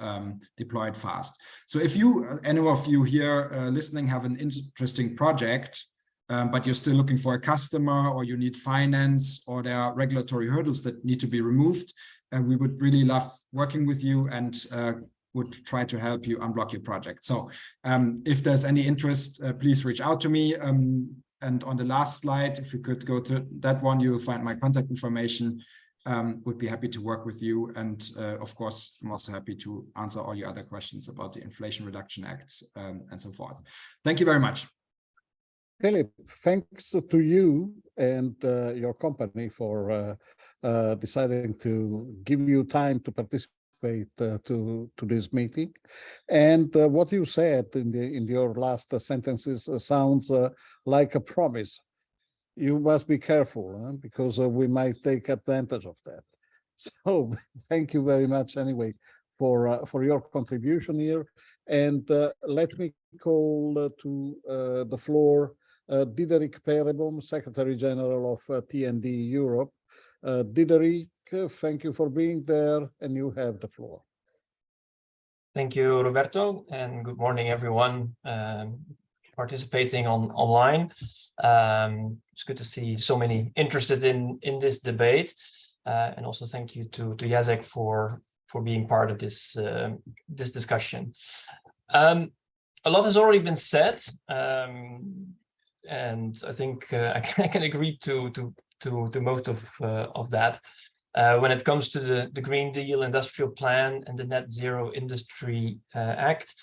deployed fast. So if you, any of you here listening, have an interesting project, but you're still looking for a customer, or you need finance, or there are regulatory hurdles that need to be removed, we would really love working with you and would try to help you unblock your project. So if there's any interest, please reach out to me. And on the last slide, if you could go to that one, you'll find my contact information. Would be happy to work with you. And of course, I'm also happy to answer all your other questions about the Inflation Reduction Act and so forth. Thank you very much. Philip, thanks to you and your company for deciding to give you time to participate participate to this meeting. And what you said in your last sentences sounds like a promise. You must be careful because we might take advantage of that. So thank you very much anyway for your contribution here. And let me call to the floor Diederik Perebom, Secretary General of TND Europe. Diederik, thank you for being there, and you have the floor. Thank you, Roberto, and good morning, everyone participating online. It's good to see so many interested in this debate, and also thank you to Jacek for being part of this this discussion. A lot has already been said, and I think I can agree to most of that. When it comes to the Green Deal Industrial Plan and the Net Zero Industry Act,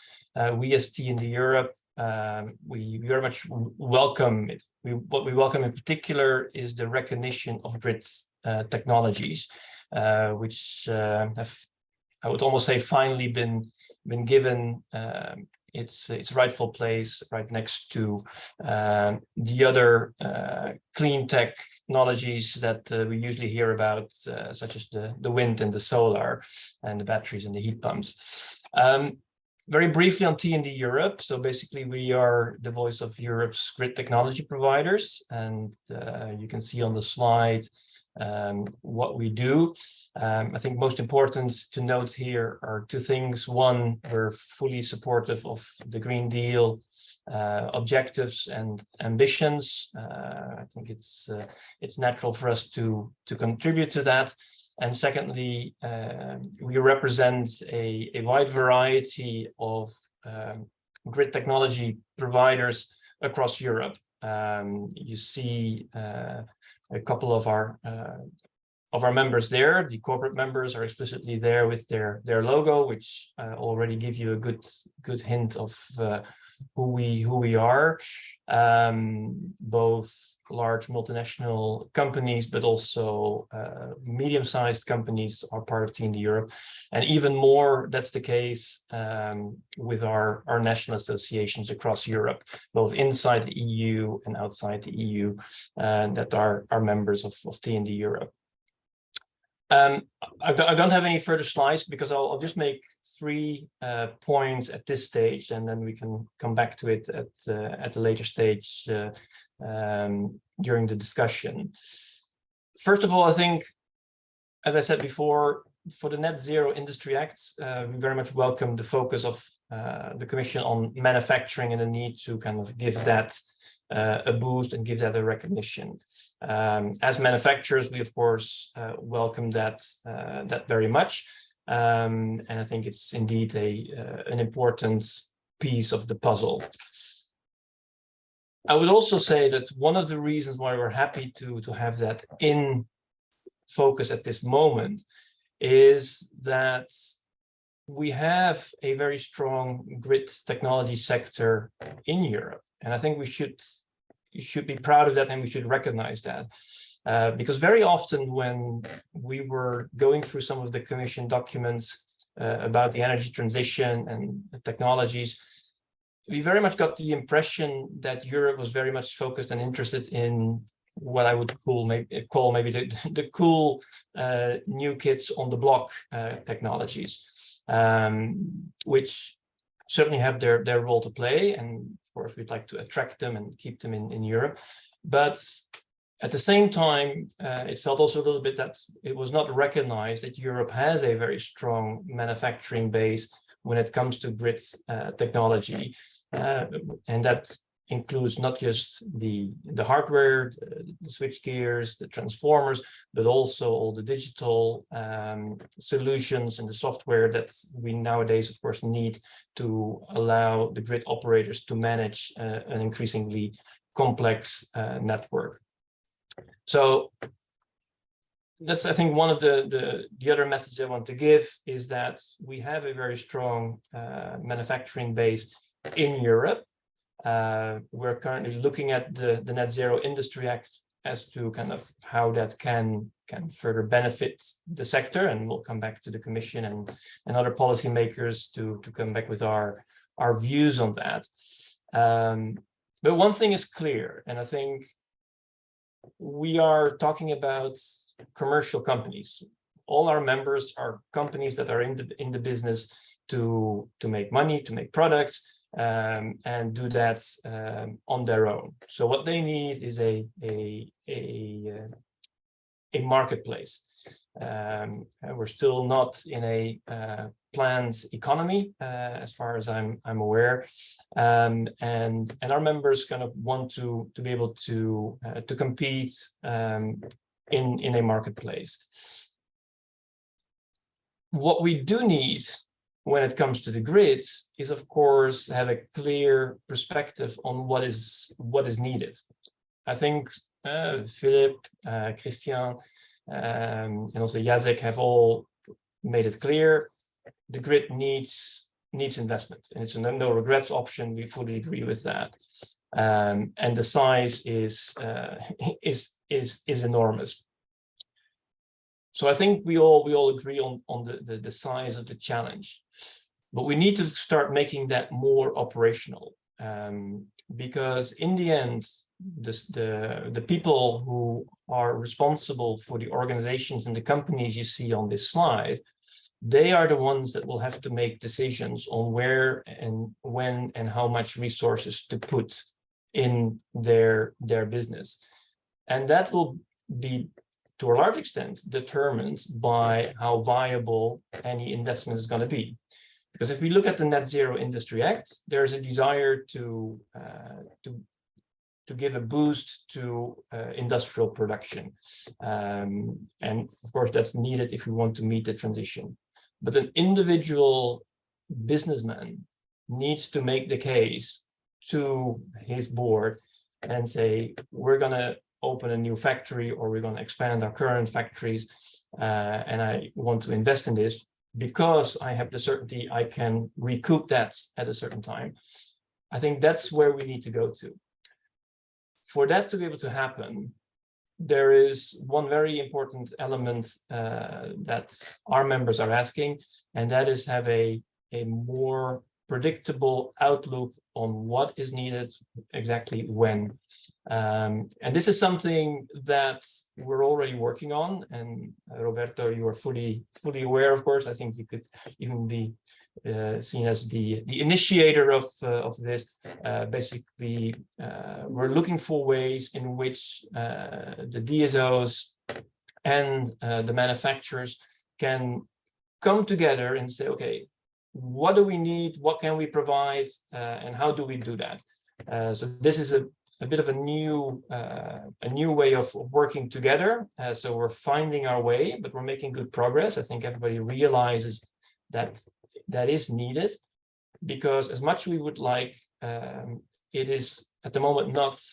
we as TND Europe, we very much welcome it. What we welcome in particular is the recognition of grid technologies, which have, I would almost say, finally been given its rightful place right next to the other clean technologies that we usually hear about, such as the wind and the solar and the batteries and the heat pumps. Very briefly on TND Europe. So basically we are the voice of Europe's grid technology providers, and you can see on the slide what we do. I think most important to note here are two things. One, we're fully supportive of the Green Deal objectives and ambitions. I think it's natural for us to contribute to that. And secondly, we represent a wide variety of grid technology providers across Europe. You see a couple of our members there. The corporate members are explicitly there with their logo, which already give you a good hint of who we are. Both large multinational companies, but also medium-sized companies are part of TND Europe, and even more that's the case with our national associations across Europe, both inside the EU and outside the EU, that are members of TND Europe. I don't have any further slides because I'll just make 3 points at this stage, and then we can come back to it at a later stage during the discussion. First of all, I think, as I said before, for the Net Zero Industry Act, we very much welcome the focus of the Commission on manufacturing and the need to kind of give that a boost and give that a recognition. As manufacturers, we of course welcome that very much, and I think it's indeed an important piece of the puzzle. I would also say that one of the reasons why we're happy to have that in focus at this moment is that we have a very strong grid technology sector in Europe. And I think you should be proud of that, and we should recognize that. Because very often when we were going through some of the Commission documents about the energy transition and the technologies, we very much got the impression that Europe was very much focused and interested in what I would call maybe the cool new kids on the block technologies, which certainly have their role to play, and of course we'd like to attract them and keep them in Europe. But at the same time, it felt also a little bit that it was not recognized that Europe has a very strong manufacturing base when it comes to grid technology, and that includes not just the hardware, the switch gears, the transformers, but also all the digital solutions and the software that we nowadays, of course, need to allow the grid operators to manage an increasingly complex network. So that's, I think, one of the other messages I want to give is that we have a very strong manufacturing base in Europe. We're currently looking at the Net Zero Industry Act as to kind of how that can further benefit the sector, and we'll come back to the Commission and other policymakers to come back with our views on that. But one thing is clear, and I think we are talking about commercial companies. All our members are companies that are in the business to make money, to make products, and do that on their own. So what they need is a marketplace. We're still not in a planned economy, as far as I'm aware, and our members kind of want to be able to compete in a marketplace. What we do need when it comes to the grids is, of course, have a clear perspective on what is needed. I think Philip, Christian, and also Jacek have all made it clear. The grid needs investment, and it's a no regrets option. We fully agree with that, and the size is enormous. So I think we all agree on the size of the challenge, but we need to start making that more operational, because in the end, the people who are responsible for the organizations and the companies you see on this slide, they are the ones that will have to make decisions on where and when and how much resources to put in their business, and that will be, to a large extent, determined by how viable any investment is going to be. Because if we look at the Net Zero Industry Act, there's a desire to give a boost to industrial production. And of course, that's needed if we want to meet the transition. But an individual businessman needs to make the case to his board and say, we're going to open a new factory, or we're going to expand our current factories, and I want to invest in this because I have the certainty I can recoup that at a certain time. I think that's where we need to go to. For that to be able to happen, there is one very important element that our members are asking, and that is have a more predictable outlook on what is needed exactly when. And this is something that we're already working on. And Roberto, you are fully aware, of course. I think you could even be seen as the initiator of this. Basically, we're looking for ways in which the DSOs and the manufacturers can come together and say, okay, what do we need? What can we provide? And how do we do that? So this is a bit of a new way of working together. So we're finding our way, but we're making good progress. I think everybody realizes that that is needed, because as much we would like, it is at the moment not.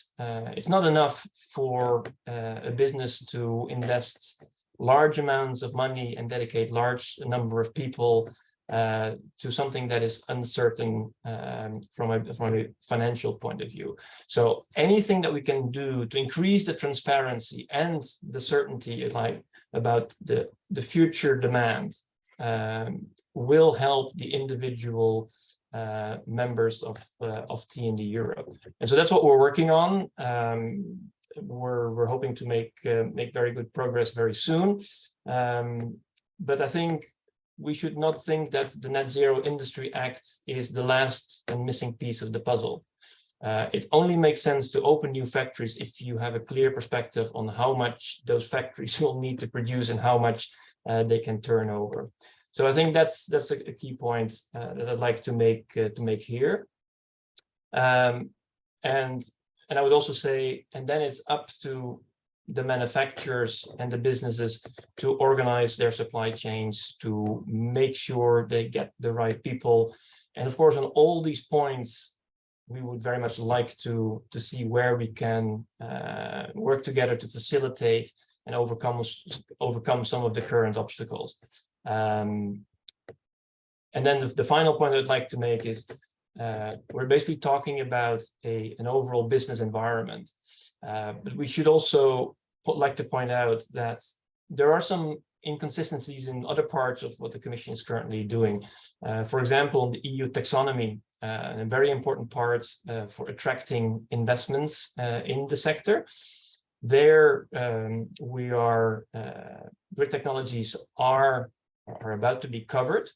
It's not enough for a business to invest large amounts of money and dedicate large number of people to something that is uncertain from a financial point of view. So anything that we can do to increase the transparency and the certainty about the future demand will help the individual members of T&D Europe. And so that's what we're working on. We're hoping to make very good progress very soon. But I think we should not think that the Net Zero Industry Act is the last and missing piece of the puzzle. It only makes sense to open new factories if you have a clear perspective on how much those factories will need to produce and how much they can turn over. So I think that's a key point that I'd like to make here. And I would also say, and then it's up to the manufacturers and the businesses to organize their supply chains, to make sure they get the right people. And of course, on all these points, we would very much like to see where we can work together to facilitate and overcome some of the current obstacles. And then the final point I'd like to make is we're basically talking about an overall business environment. But we should also like to point out that there are some inconsistencies in other parts of what the Commission is currently doing. For example, the EU taxonomy, a very important part for attracting investments in the sector. There, grid technologies are about to be covered.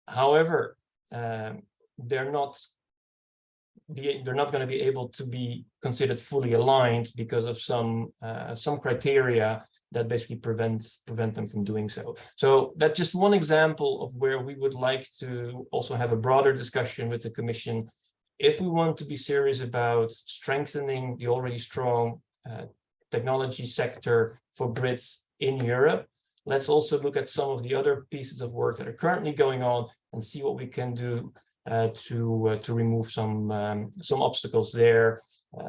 However, they're not going to be able to be considered fully aligned because of some criteria that basically prevent them from doing so. So that's just one example of where we would like to also have a broader discussion with the Commission if we want to be serious about strengthening the already strong technology sector for grids in Europe. Let's also look at some of the other pieces of work that are currently going on and see what we can do to remove some obstacles there,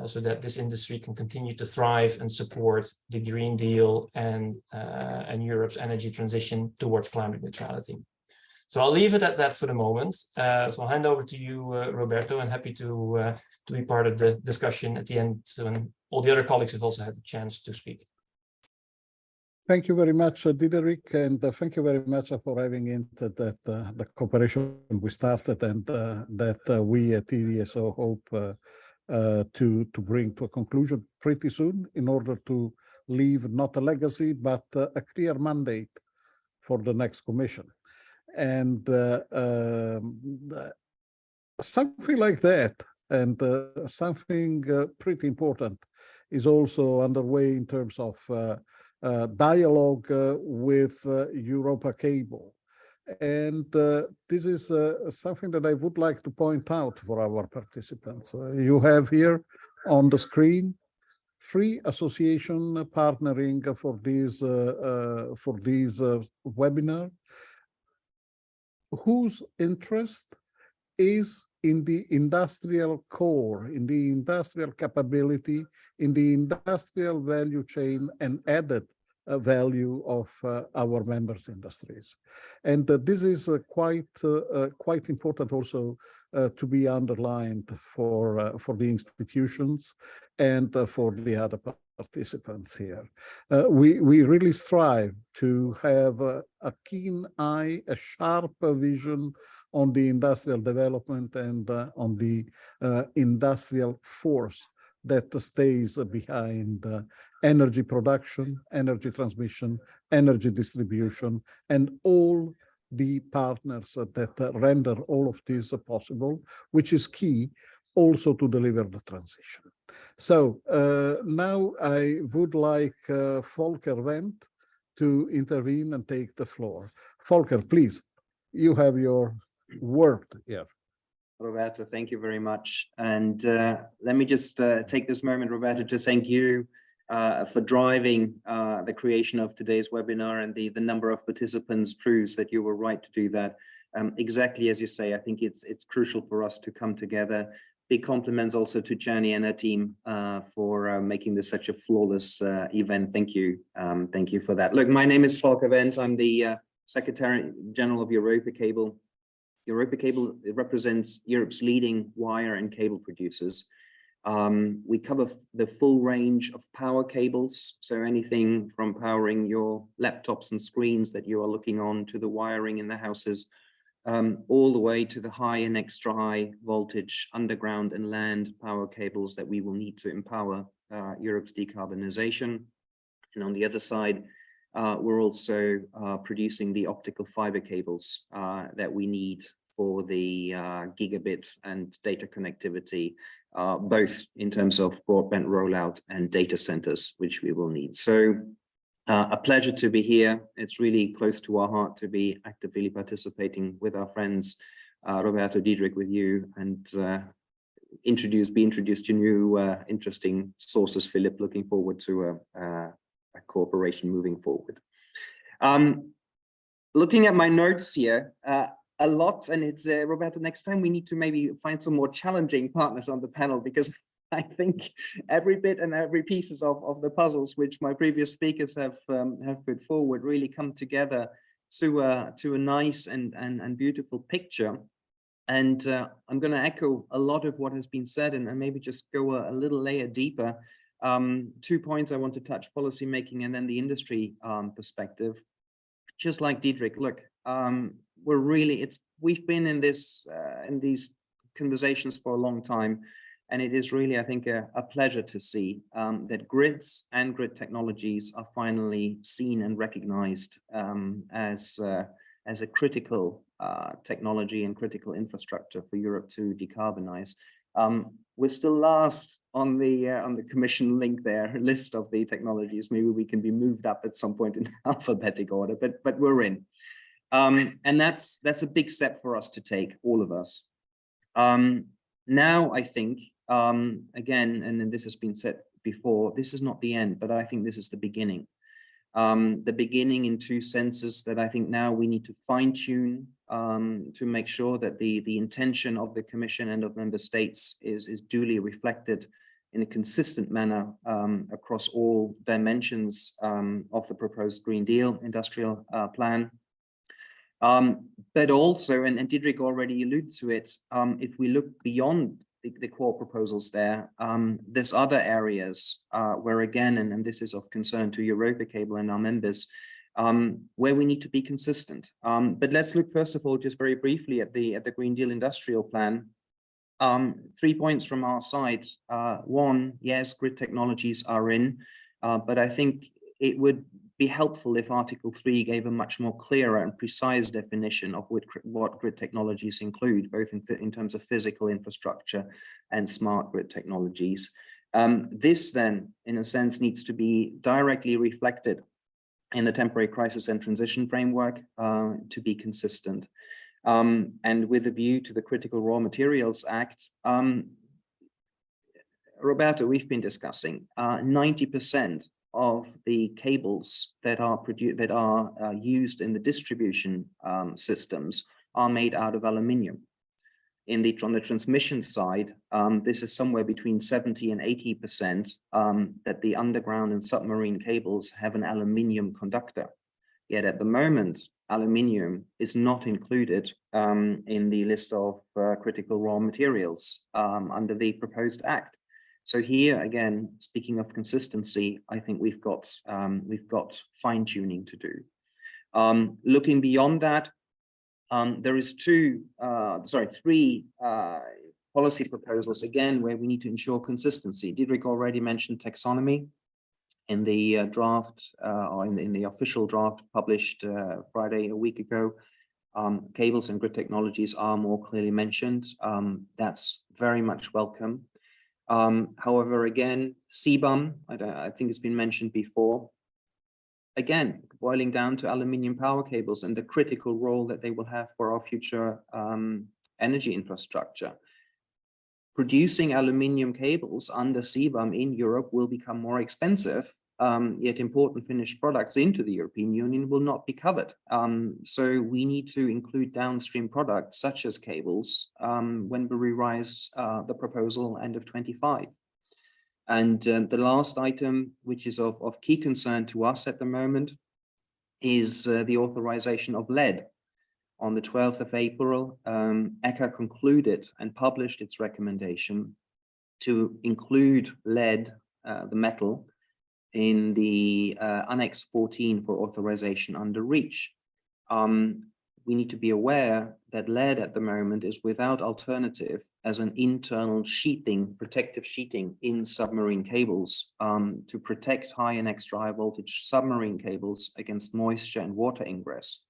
so that this industry can continue to thrive and support the Green Deal and Europe's energy transition towards climate neutrality. So I'll leave it at that for the moment. So I'll hand over to you, Roberto, and happy to be part of the discussion at the end when all the other colleagues have also had the chance to speak. Thank you very much, Diederik, and thank you very much for having into that the cooperation we started and that we at EDSO hope to bring to a conclusion pretty soon in order to leave not a legacy, but a clear mandate for the next Commission. And something like that, and something pretty important is also underway in terms of dialogue with Europa Cable. And this is something that I would like to point out for our participants. You have here on the screen 3 associations partnering for this webinar, whose interest is in the industrial core, in the industrial capability, in the industrial value chain and added value of our members' industries. And this is quite important also to be underlined for the institutions and for the other participants here. We really strive to have a keen eye, a sharp vision on the industrial development and on the industrial force that stays behind energy production, energy transmission, energy distribution, and all the partners that render all of this possible, which is key also to deliver the transition. So now I would like Volker Wendt to intervene and take the floor. Volker, please, you have your word here. Roberto, thank you very much. And let me just take this moment, Roberto, to thank you for driving the creation of today's webinar and the number of participants proves that you were right to do that. Exactly as you say, I think it's crucial for us to come together. Big compliments also to Jenny and her team for making this such a flawless event. Thank you. Thank you for that. Look, my name is Volker Wendt. I'm the Secretary General of Europa Cable. Europa Cable represents Europe's leading wire and cable producers. We cover the full range of power cables, so anything from powering your laptops and screens that you are looking on to the wiring in the houses, all the way to the high and extra high voltage underground and land power cables that we will need to empower Europe's decarbonization. And on the other side, we're also producing the optical fiber cables that we need for the gigabit and data connectivity, both in terms of broadband rollout and data centers, which we will need. So a pleasure to be here. It's really close to our heart to be actively participating with our friends, Roberto, Diederik, with you, and be introduced to new interesting sources. Philip, looking forward to a cooperation moving forward. Looking at my notes here, a lot, and it's Roberto, next time we need to maybe find some more challenging partners on the panel, because I think every bit and every pieces of the puzzles which my previous speakers have put forward really come together to a nice and beautiful picture. And I'm going to echo a lot of what has been said and maybe just go a little layer deeper. 2 points I want to touch: policy making and then the industry perspective. Just like Diederik, look, we've been in these conversations for a long time, and it is really, I think, a pleasure to see that grids and grid technologies are finally seen and recognized as a critical technology and critical infrastructure for Europe to decarbonize. We're still last on the Commission link there, list of the technologies. Maybe we can be moved up at some point in alphabetic order, but we're in. And that's a big step for us to take, all of us. Now, I think, again, and this has been said before, this is not the end, but I think this is the beginning. The beginning in two senses that I think now we need to fine tune to make sure that the intention of the Commission and of member states is duly reflected in a consistent manner across all dimensions of the proposed Green Deal industrial plan. But also, and Diederik already alluded to it, if we look beyond the core proposals there, there's other areas where, again, and this is of concern to Europacable and our members, where we need to be consistent. But let's look first of all, just very briefly at the Green Deal industrial plan. 3 points from our side. One, yes, grid technologies are in, but I think it would be helpful if Article 3 gave a much more clearer and precise definition of what grid technologies include, both in terms of physical infrastructure and smart grid technologies. This then, in a sense, needs to be directly reflected in the temporary crisis and transition framework to be consistent. And with a view to the Critical Raw Materials Act, Roberto, we've been discussing 90% of the cables that are used in the distribution systems are made out of aluminium. On the transmission side, this is somewhere between 70 and 80% that the underground and submarine cables have an aluminium conductor. Yet at the moment, aluminium is not included in the list of critical raw materials under the proposed act. So here again, speaking of consistency, I think we've got fine-tuning to do. Looking beyond that, there is three policy proposals again where we need to ensure consistency. Diederik already mentioned taxonomy in the draft or in the official draft published Friday a week ago. Cables and grid technologies are more clearly mentioned. That's very much welcome. However, again, CBAM, I think it's been mentioned before. Again, boiling down to aluminium power cables and the critical role that they will have for our future energy infrastructure. Producing aluminium cables under CBAM in Europe will become more expensive, yet important finished products into the European Union will not be covered. So we need to include downstream products such as cables when we revise the proposal end of 25. And the last item, which is of key concern to us at the moment, is the authorization of lead. On the 12th of April, ECHA concluded and published its recommendation to include lead, the metal, in the Annex 14 for authorization under REACH. We need to be aware that lead at the moment is without alternative as an internal sheeting, protective sheeting in submarine cables to protect high and extra high voltage submarine cables against moisture and water ingress.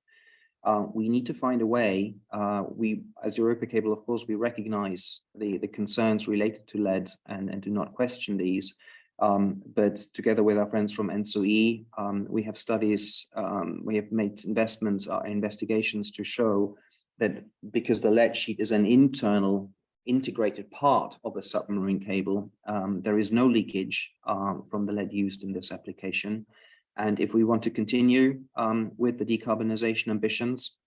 We need to find a way, as Europacable, of course, we recognize the concerns related to lead and do not question these. But together with our friends from NSOE, we have studies, we have made investments, investigations to show that because the lead sheet is an internal integrated part of a submarine cable, there is no leakage from the lead used in this application. And if we want to continue with the decarbonization ambitions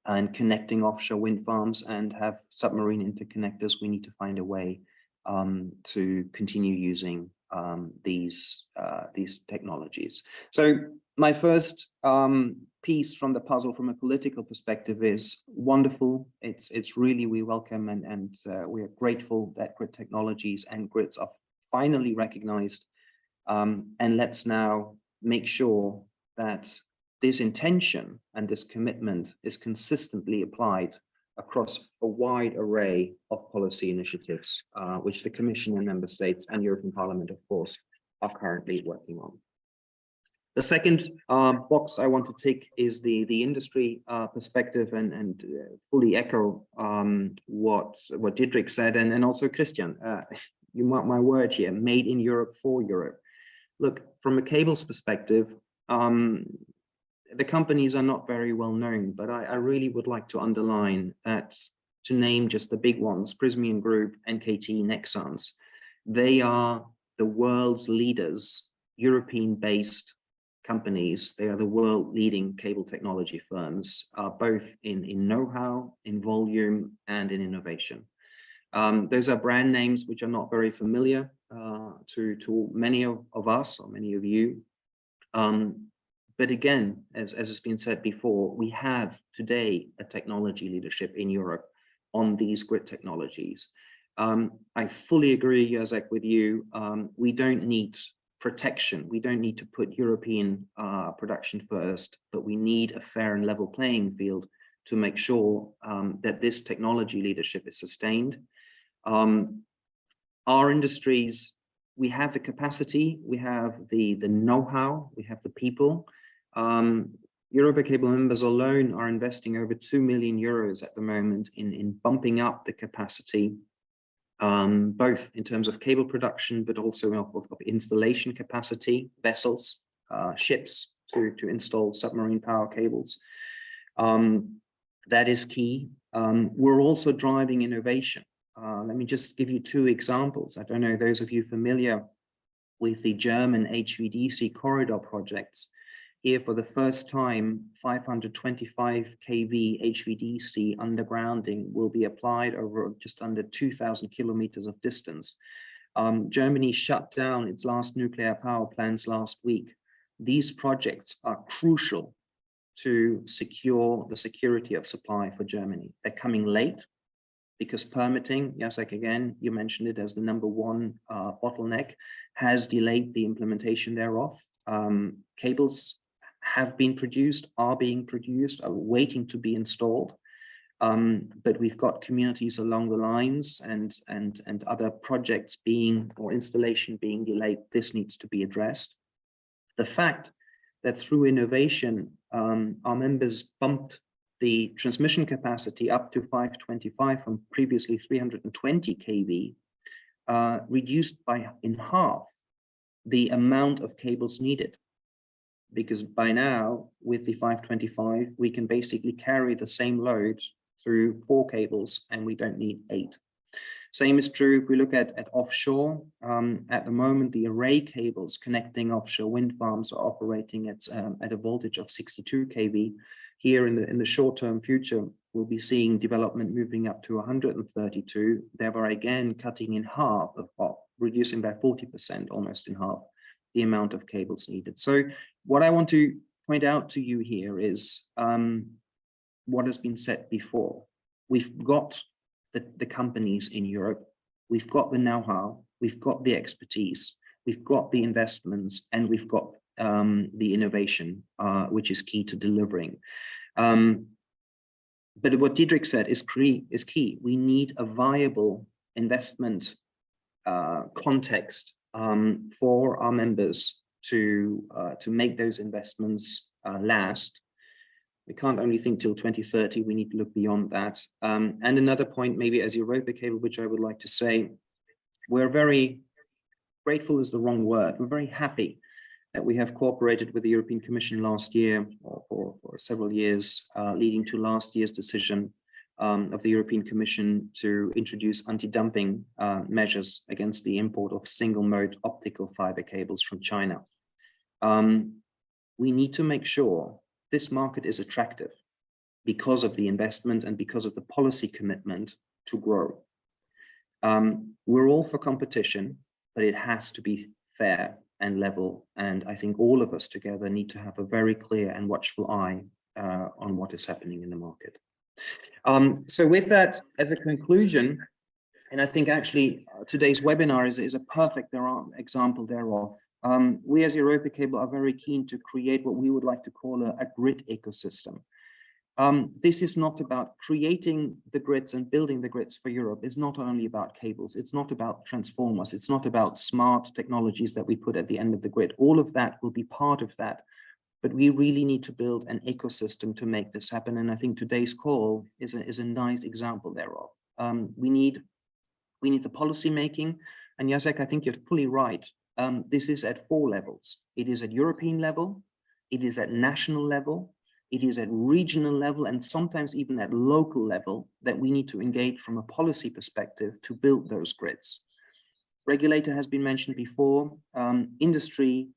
and connecting offshore wind farms and have submarine interconnectors, we need to find a way to continue using these technologies. So my first piece from the puzzle from a political perspective is wonderful. It's really, we welcome and we are grateful that grid technologies and grids are finally recognized. And let's now make sure that this intention and this commitment is consistently applied across a wide array of policy initiatives, which the Commission and Member States and European Parliament, of course, are currently working on. The second box I want to tick is the industry perspective and fully echo what Diederik said and also Christian. You mark my word here, made in Europe for Europe. Look, from a cables perspective, the companies are not very well known, but I really would like to underline that, to name just the big ones, Prysmian Group, NKT, Nexans, they are the world's leaders, European-based companies. They are the world leading cable technology firms, both in know-how, in volume, and in innovation. Those are brand names which are not very familiar to many of us or many of you. But again, as has been said before, we have today a technology leadership in Europe on these grid technologies. I fully agree, Jacek, with you. We don't need protection. We don't need to put European production first, but we need a fair and level playing field to make sure that this technology leadership is sustained. Our industries, we have the capacity, we have the know-how, we have the people. Europa Cable members alone are investing over 2 million euros at the moment in bumping up the capacity, both in terms of cable production, but also of installation capacity, vessels, ships to install submarine power cables. That is key. We're also driving innovation. Let me just give you 2 examples. I don't know, those of you familiar with the German HVDC corridor projects. Here, for the first time, 525 kV HVDC undergrounding will be applied over just under 2,000 kilometers of distance. Germany shut down its last nuclear power plants last week. These projects are crucial to secure the security of supply for Germany. They're coming late because permitting, Jacek, again, you mentioned it as the #1 bottleneck, has delayed the implementation thereof. Cables have been produced, are being produced, are waiting to be installed. But we've got communities along the lines and other projects being, or installation being delayed. This needs to be addressed. The fact that through innovation, our members bumped the transmission capacity up to 525 from previously 320 kV, reduced in half the amount of cables needed. Because by now, with the 525, we can basically carry the same load through 4 cables and we don't need 8. Same is true if we look at offshore. At the moment, the array cables connecting offshore wind farms are operating at a voltage of 62 kV. Here in the short-term future, we'll be seeing development moving up to 132, thereby again cutting in half, reducing by 40%, almost in half, the amount of cables needed. So what I want to point out to you here is what has been said before. We've got the companies in Europe, we've got the know-how, we've got the expertise, we've got the investments, and we've got the innovation, which is key to delivering. But what Diederik said is key. We need a viable investment context for our members to make those investments last. We can't only think till 2030, we need to look beyond that. And another point, maybe as Europa Cable, which I would like to say, we're very grateful is the wrong word. We're very happy that we have cooperated with the European Commission last year, or for several years, leading to last year's decision of the European Commission to introduce anti-dumping measures against the import of single-mode optical fiber cables from China. We need to make sure this market is attractive because of the investment and because of the policy commitment to grow. We're all for competition, but it has to be fair and level. And I think all of us together need to have a very clear and watchful eye on what is happening in the market. So with that as a conclusion, and I think actually today's webinar is a perfect example thereof. We as Europa Cable are very keen to create what we would like to call a grid ecosystem. This is not about creating the grids and building the grids for Europe. It's not only about cables. It's not about transformers. It's not about smart technologies that we put at the end of the grid. All of that will be part of that. But we really need to build an ecosystem to make this happen. And I think today's call is a nice example thereof. We need the policy making. And Jacek, I think you're fully right. This is at 4 levels. It is at European level. It is at national level. It is at regional level, and sometimes even at local level, that we need to engage from a policy perspective to build those grids. Regulator has been mentioned before, industry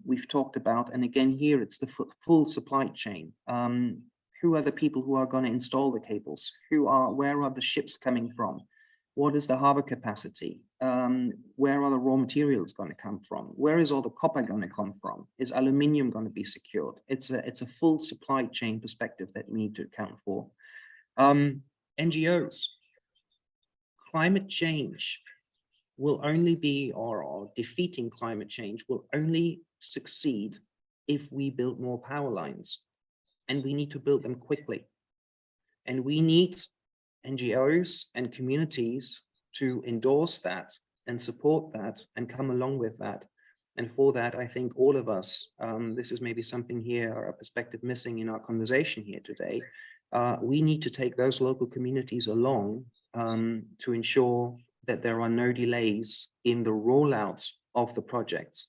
we've talked about, and again here it's the full supply chain. Who are the people who are going to install the cables? Where are the ships coming from? What is the harbor capacity? Where are the raw materials going to come from? Where is all the copper going to come from? Is aluminium going to be secured? It's a full supply chain perspective that we need to account for. NGOs, climate change will only be, or defeating climate change will only succeed if we build more power lines, and we need to build them quickly. And we need NGOs and communities to endorse that and support that and come along with that. And for that, I think all of us, this is maybe something here, or a perspective missing in our conversation here today, we need to take those local communities along to ensure that there are no delays in the rollout of the projects,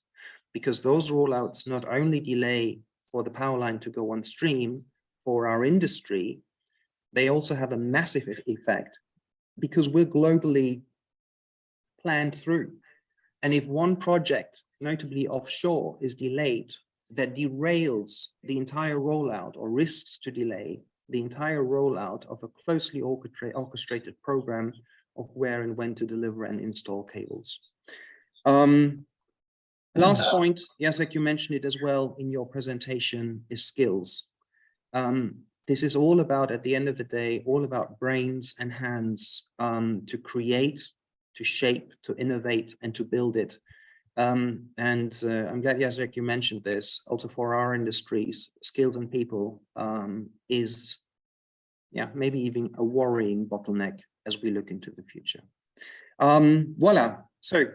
because those rollouts not only delay for the power line to go on stream for our industry, they also have a massive effect because we're globally planned through. And if one project, notably offshore, is delayed, that derails the entire rollout or risks to delay the entire rollout of a closely orchestrated program of where and when to deliver and install cables. Last point, Jacek, you mentioned it as well in your presentation, is skills. This is all about, at the end of the day, all about brains and hands to create, to shape, to innovate, and to build it. I'm glad, Jacek, you mentioned this. Also for our industries, skills and people is, maybe even a worrying bottleneck as we look into the future. Voila. So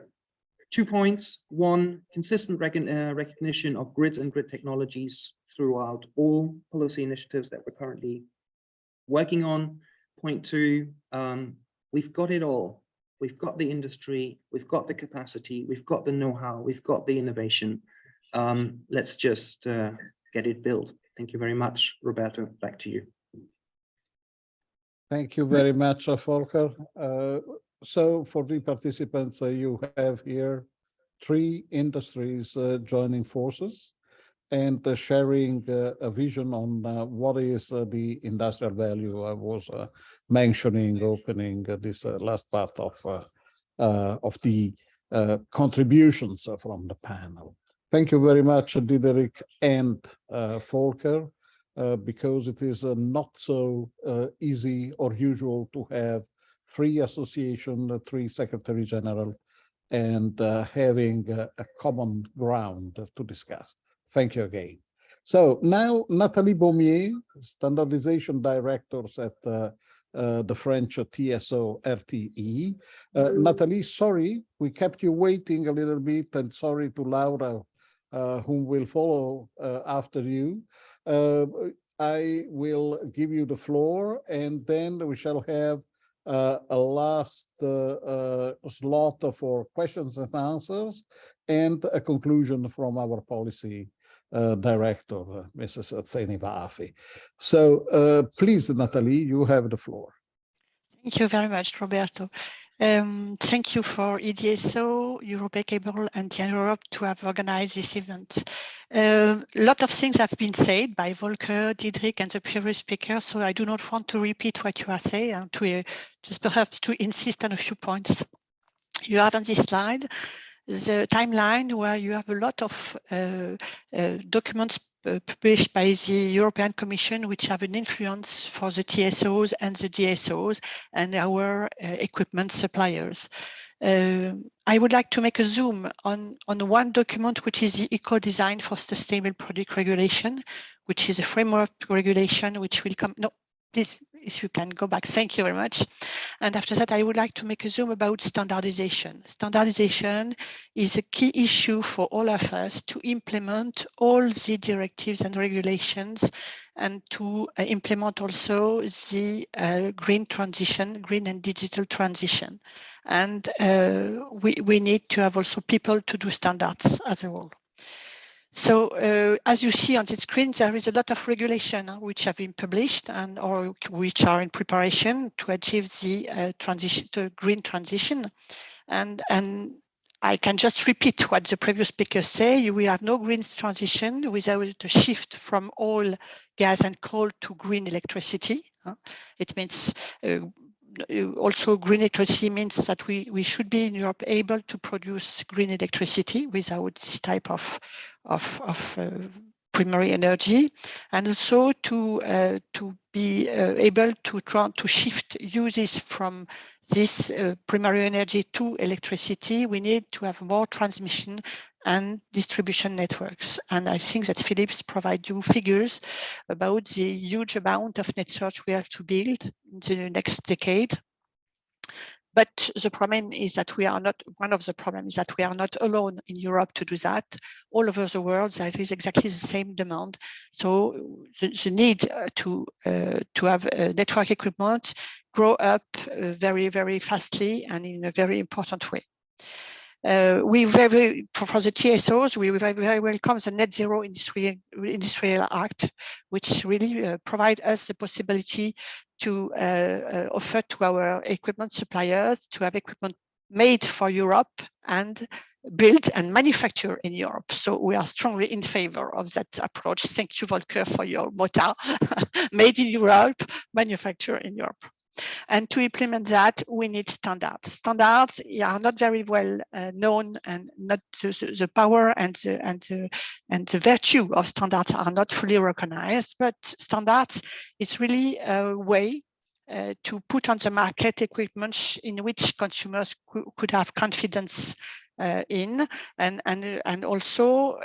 2 points. 1, consistent recognition of grids and grid technologies throughout all policy initiatives that we're currently working on. Point 2, we've got it all. We've got the industry, we've got the capacity, we've got the know-how, we've got the innovation. Let's just get it built. Thank you very much, Roberto. Back to you. Thank you very much, Volker. So for the participants, you have here 3 industries joining forces and sharing a vision on what is the industrial value I was mentioning, opening this last part of the contributions from the panel. Thank you very much, Diderik and Volker, because it is not so easy or usual to have 3 association, 3 secretary general, and having a common ground to discuss. Thank you again. So now Nathalie Baumier, standardization directors at the French TSO RTE. Nathalie, sorry, we kept you waiting a little bit, and sorry to Laura, whom will follow after you. I will give you the floor, and then we shall have a last slot for questions and answers, and a conclusion from our policy director, Mrs. Zeni-Waafi. So please, Nathalie, you have the floor. Thank you very much, Roberto. Thank you for EDSO, Europa Cable, and TN Europe to have organized this event. A lot of things have been said by Volker, Diderik, and the previous speaker, so I do not want to repeat what you are saying, and just perhaps to insist on a few points. You have on this slide the timeline where you have a lot of documents published by the European Commission, which have an influence for the TSOs and the DSOs and our equipment suppliers. I would like to make a zoom on one document, which is the Eco-Design for Sustainable Product Regulation, which is a framework regulation which will come. No, please, if you can go back. Thank you very much. And after that, I would like to make a zoom about standardization. Standardization is a key issue for all of us to implement all the directives and regulations and to implement also the green transition, green and digital transition. And we need to have also people to do standards as a whole. So as you see on the screen, there is a lot of regulation which have been published and or which are in preparation to achieve the transition to green transition. And I can just repeat what the previous speakers say. We have no green transition without a shift from oil, gas, and coal to green electricity. It means also green electricity means that we should be in Europe able to produce green electricity without this type of primary energy, and also to be able to shift uses from this primary energy to electricity. We need to have more transmission and distribution networks. And I think that Philips provide you figures about the huge amount of networks we have to build in the next decade. But the problem is that we are not, one of the problems is that we are not alone in Europe to do that. All over the world, there is exactly the same demand. So the need to have network equipment grow up very, very fastly and in a very important way. For the TSOs, we very welcome the Net Zero Industrial Act, which really provide us the possibility to offer to our equipment suppliers to have equipment made for Europe and built and manufactured in Europe. So we are strongly in favor of that approach. Thank you, Volker, for your motto, made in Europe, manufactured in Europe. And to implement that, we need standards. Standards are not very well known, and not the power and the virtue of standards are not fully recognized. But standards is really a way to put on the market equipment in which consumers could have confidence in, and also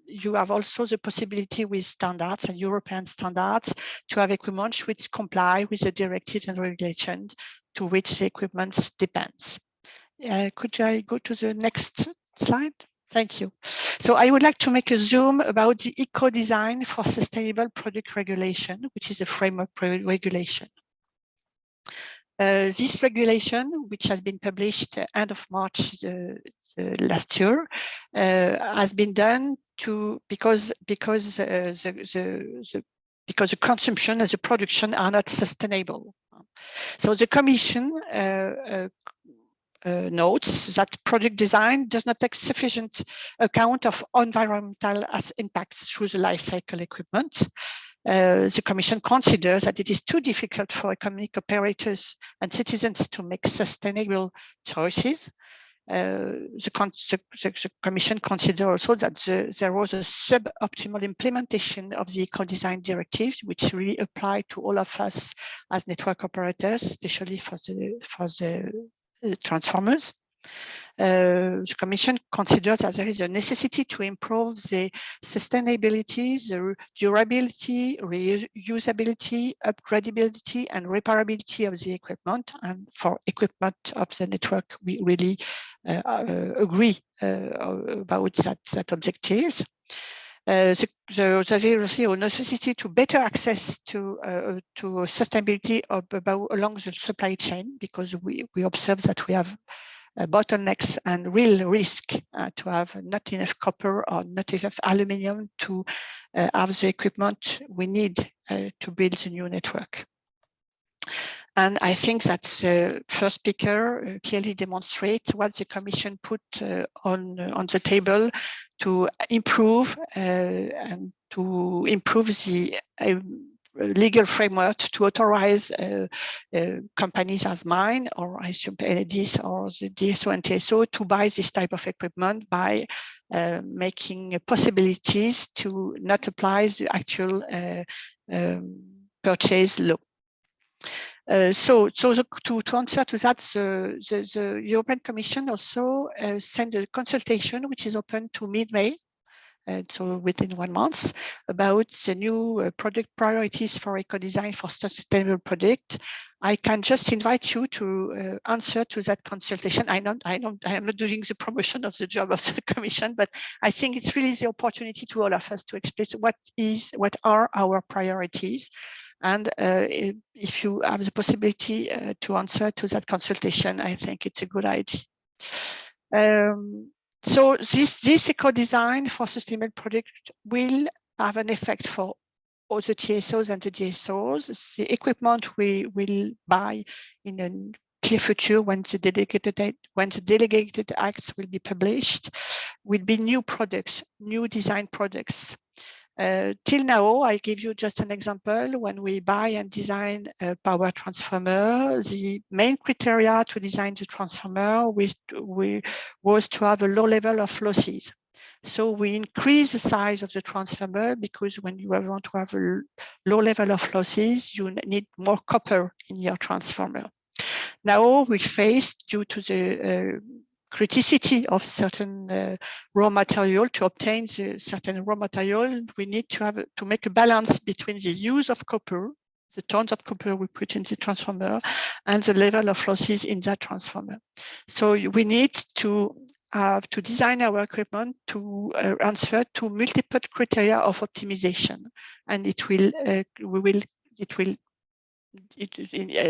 you have also the possibility with standards and European standards to have equipment which comply with the directives and regulations to which the equipment depends. Could I go to the next slide? Thank you. So I would like to make a zoom about the Eco-Design for Sustainable Product Regulation, which is a framework regulation. This regulation, which has been published end of March last year, has been done because the consumption and the production are not sustainable. So the Commission notes that product design does not take sufficient account of environmental impacts through the life cycle equipment. The Commission considers that it is too difficult for economic operators and citizens to make sustainable choices. The Commission considers also that there was a suboptimal implementation of the Eco-Design Directive, which really apply to all of us as network operators, especially for the transformers. The Commission considers that there is a necessity to improve the sustainability, the durability, reusability, upgradability, and repairability of the equipment. And for equipment of the network, we really agree about that objectives. There is a necessity to better access to sustainability along the supply chain, because we observe that we have bottlenecks and real risk to have not enough copper or not enough aluminium to have the equipment we need to build the new network. And I think that the first speaker clearly demonstrates what the Commission put on the table to improve the legal framework to authorize companies as mine, or I assume this, or the DSO and TSO to buy this type of equipment by making possibilities to not apply the actual purchase law. To answer to that, the European Commission also sent a consultation which is open to mid-May, so within 1 month, about the new product priorities for eco-design for sustainable product. I can just invite you to answer to that consultation. I am not doing the promotion of the job of the Commission, but I think it's really the opportunity to all of us to explain what are our priorities. And if you have the possibility to answer to that consultation, I think it's a good idea. So this eco-design for sustainable product will have an effect for all the TSOs and the DSOs. The equipment we will buy in a clear future when the delegated acts will be published will be new products, new design products. Till now, I give you just an example. When we buy and design a power transformer, the main criteria to design the transformer was to have a low level of losses. So we increase the size of the transformer because when you want to have a low level of losses, you need more copper in your transformer. Now we face, due to the criticity of certain raw material, to obtain the certain raw material, we need to make a balance between the use of copper, the tons of copper we put in the transformer, and the level of losses in that transformer. So we need to design our equipment to answer to multiple criteria of optimization, and at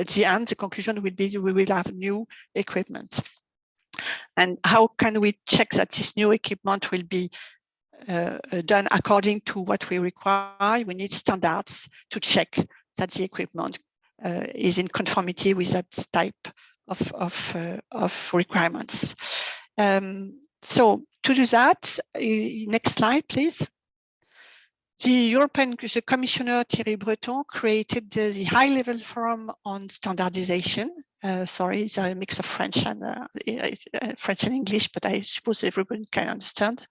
the end, the conclusion will be we will have new equipment. And how can we check that this new equipment will be done according to what we require? We need standards to check that the equipment is in conformity with that type of requirements. So to do that, next slide, please. The Commissioner Thierry Breton created the high-level forum on standardization. Sorry, it's a mix of French and English, but I suppose everyone can understand.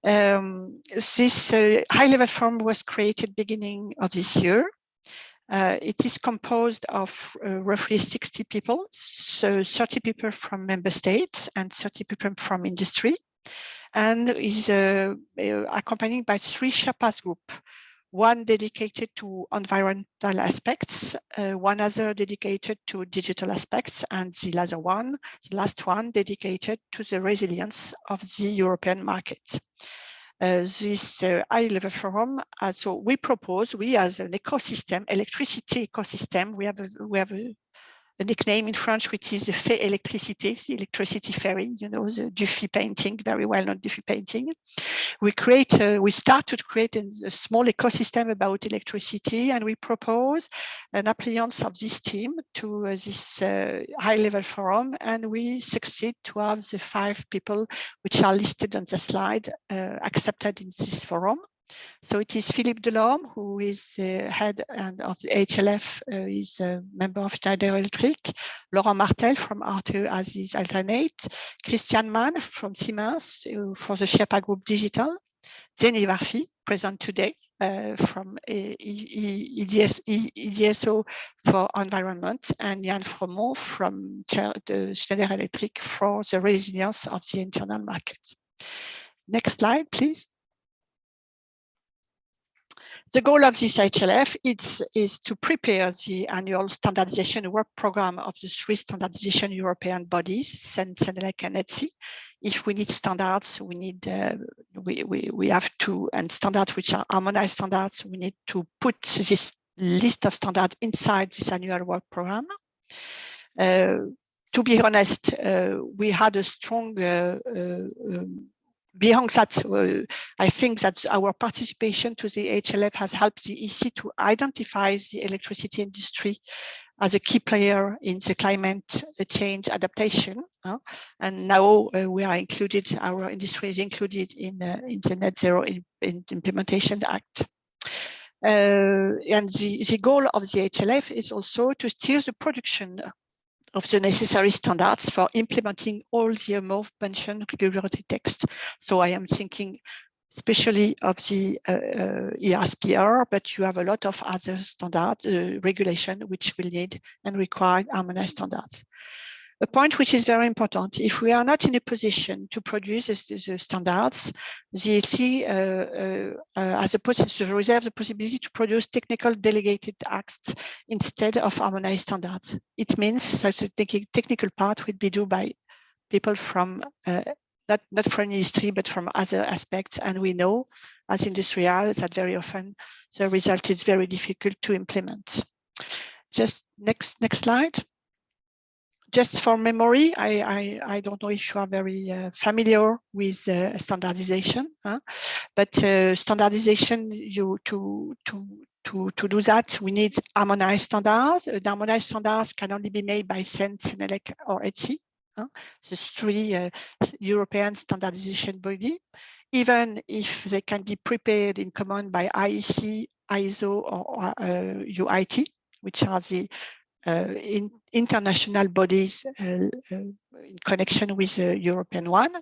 This high-level forum was created beginning of this year. It is composed of roughly 60 people, so 30 people from member states and 30 people from industry, and is accompanied by 3 Sherpas groups, one dedicated to environmental aspects, one other dedicated to digital aspects, and the last one dedicated to the resilience of the European market. This high-level forum, so we as an ecosystem, electricity ecosystem, we have a nickname in French, which is the Fait Électricité, the electricity ferry, you know, the Dufy painting, very well-known Dufy painting. We start to create a small ecosystem about electricity, and we propose an appliance of this team to this high-level forum, and we succeed to have the 5 people which are listed on the slide accepted in this forum. So it is Philippe Delorme, who is the head of the HLF, is a member of Schneider Electric, Laurent Martel from RTE as his alternate, Christian Mann from Siemens for the Sherpa Group Digital, Zeni Varfi, present today from EDSO for Environment, and Jan Fromont from the Schneider Electric for the resilience of the internal market. Next slide, please. The goal of this HLF is to prepare the annual standardization work program of the 3 standardization European bodies, CENELEC and ETSI. If we need standards, we have to, and standards which are harmonized standards, we need to put this list of standards inside this annual work program. To be honest, we had a strong beyond that, I think that our participation to the HLF has helped the EC to identify the electricity industry as a key player in the climate change adaptation. And now we are included, our industry is included in the Net Zero Implementation Act. And the goal of the HLF is also to steer the production of the necessary standards for implementing all the above mentioned regulatory text. So I am thinking especially of the ERSPR, but you have a lot of other standards, regulation, which will need and require harmonized standards. A point which is very important, if we are not in a position to produce the standards, the EC reserves the possibility to produce technical delegated acts instead of harmonized standards. It means that the technical part will be done by people from not from industry, but from other aspects. And we know as industrials that very often the result is very difficult to implement. Just next slide. Just for memory, I don't know if you are very familiar with standardization, but standardization, to do that, we need harmonized standards. The harmonized standards can only be made by CEN, CENELEC, or ETSI, the three European standardization body, even if they can be prepared in common by IEC, ISO, or UIT, which are the international bodies in connection with the European one.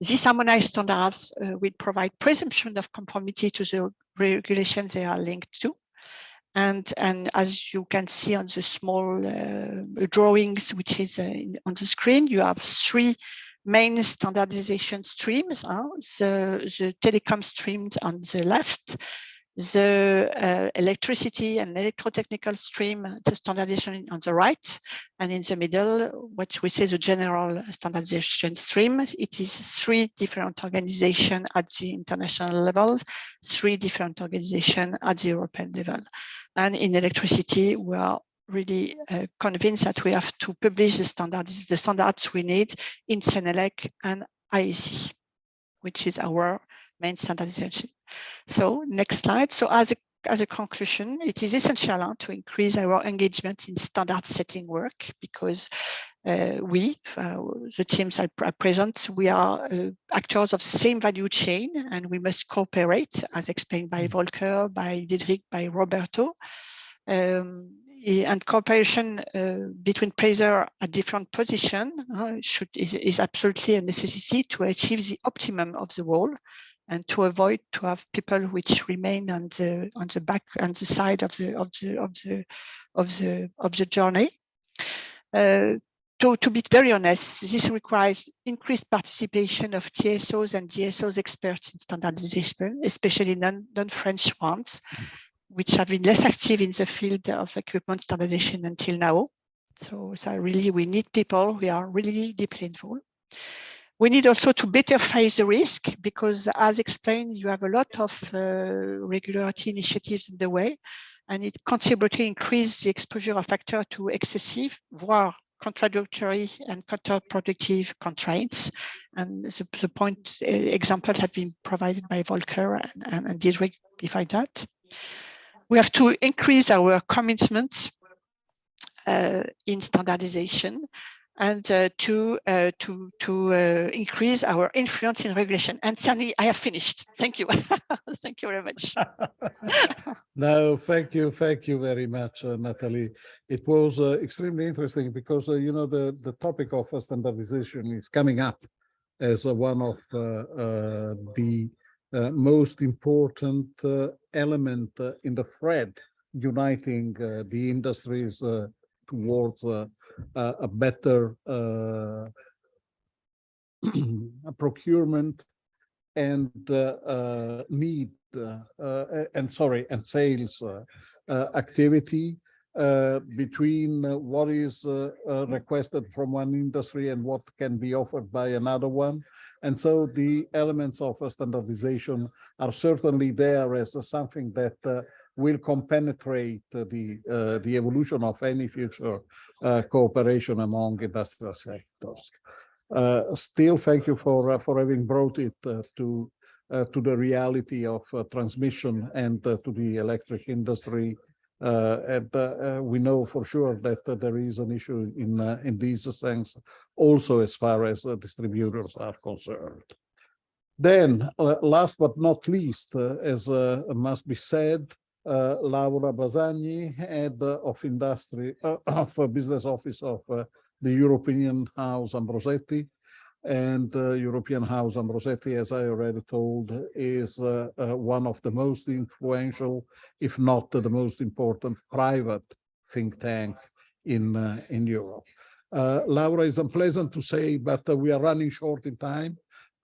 These harmonized standards will provide presumption of conformity to the regulations they are linked to. And as you can see on the small drawings, which is on the screen, you have three main standardization streams. The telecom streams on the left, the electricity and electrotechnical stream, the standardization on the right, and in the middle, what we say the general standardization stream. It is three different organizations at the international level, three different organizations at the European level. And in electricity, we are really convinced that we have to publish the standards we need in CENELEC and IEC, which is our main standardization. So next slide. So as a conclusion, it is essential to increase our engagement in standard setting work because the teams are present, we are actors of the same value chain and we must cooperate as explained by Volker, by Diederik, by Roberto. And cooperation between players at different positions is absolutely a necessity to achieve the optimum of the role and to avoid to have people which remain on the back and the side of the journey. To be very honest, this requires increased participation of TSOs and DSOs experts in standardization, especially non-French ones, which have been less active in the field of equipment standardization until now. So really, we need people who are really deeply involved. We need also to better face the risk because, as explained, you have a lot of regulatory initiatives in the way, and it considerably increases the exposure of actors to excessive, voire contradictory and counterproductive constraints. And the point examples have been provided by Volker and Diederik behind that. We have to increase our commitment in standardization and to increase our influence in regulation. And Sani, I have finished. Thank you. Thank you very much. No, thank you very much, Nathalie. It was extremely interesting because you know the topic of standardization is coming up as one of the most important element in the thread uniting the industries towards a better procurement and need and sales activity between what is requested from one industry and what can be offered by another one. And so the elements of standardization are certainly there as something that will compenetrate the evolution of any future cooperation among industrial sectors. Still, thank you for having brought it to the reality of transmission and to the electric industry. And we know for sure that there is an issue in this sense, also as far as distributors are concerned. Then, last but not least, as must be said, Laura Basagni, head of industry of business office of the European House Ambrosetti, and European House Ambrosetti, as I already told, is one of the most influential, if not the most important, private think tank in Europe. Laura, it's unpleasant to say, but we are running short in time.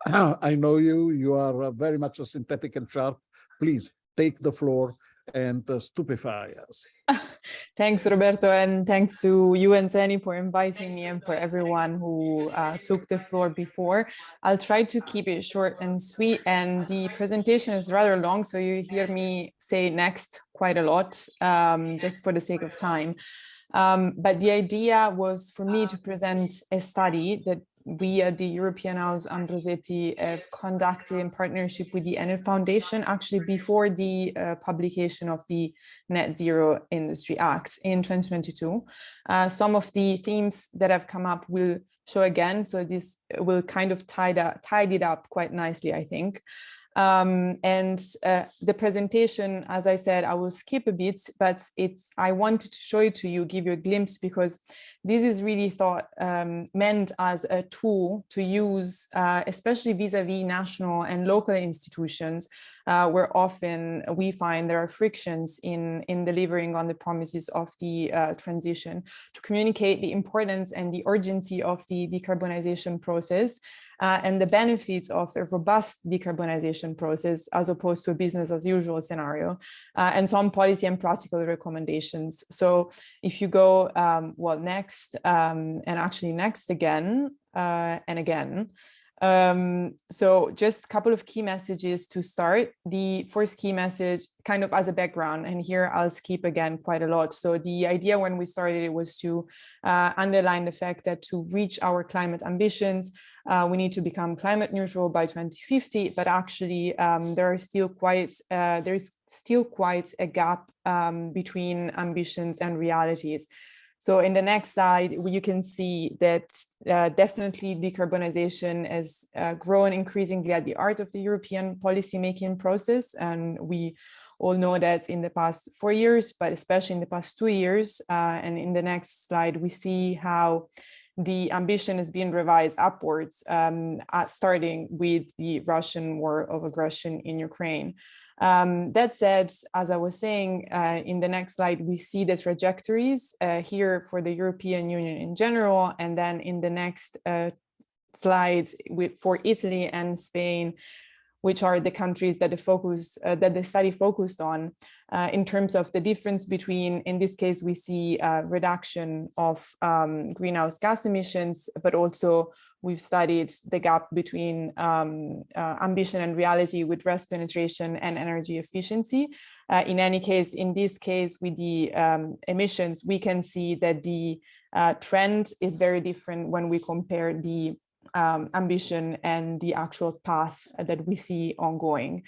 I know you. You are very much synthetic and sharp. Please take the floor and stupefy us. Thanks, Roberto, and thanks to you and Zeni for inviting me and for everyone who took the floor before. I'll try to keep it short and sweet, and the presentation is rather long, so you hear me say next quite a lot, just for the sake of time. But the idea was for me to present a study that we at the European House Ambrosetti have conducted in partnership with the Enel Foundation, actually before the publication of the Net Zero Industry Act in 2022. Some of the themes that have come up will show again, so this will kind of tied it up quite nicely, I think. The presentation, as I said, I will skip a bit, but I wanted to show it to you, give you a glimpse, because this is really meant as a tool to use, especially vis-a-vis national and local institutions, where often we find there are frictions in delivering on the promises of the transition, to communicate the importance and the urgency of the decarbonization process, and the benefits of a robust decarbonization process as opposed to a business as usual scenario, and some policy and practical recommendations. So if you go, well, next, and actually next again, and again. So just a couple of key messages to start. The first key message kind of as a background, and here I'll skip again quite a lot. So the idea when we started it was to underline the fact that to reach our climate ambitions, we need to become climate neutral by 2050, but actually there is still quite a gap between ambitions and realities. So in the next slide, you can see that definitely decarbonization has grown increasingly at the heart of the European policy-making process. And we all know that in the past 4 years, but especially in the past 2 years. And in the next slide, we see how the ambition is being revised upwards, starting with the Russian war of aggression in Ukraine. That said, as I was saying, in the next slide, we see the trajectories here for the European Union in general, and then in the next slide for Italy and Spain, which are the countries that the study focused on, in terms of the difference between, in this case, we see reduction of greenhouse gas emissions, but also we've studied the gap between ambition and reality with RES penetration and energy efficiency. In any case, in this case, with the emissions, we can see that the trend is very different when we compare the ambition and the actual path that we see ongoing.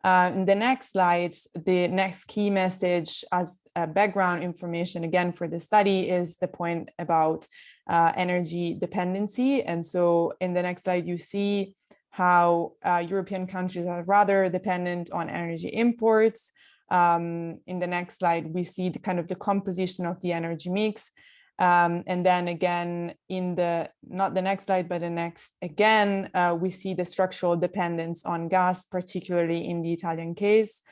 In the next slide, the next key message as background information, again, for the study is the point about energy dependency. And so in the next slide, you see how European countries are rather dependent on energy imports. In the next slide, we see the kind of the composition of the energy mix. And then again, in the, not the next slide, but the next again, we see the structural dependence on gas, particularly in the Italian case.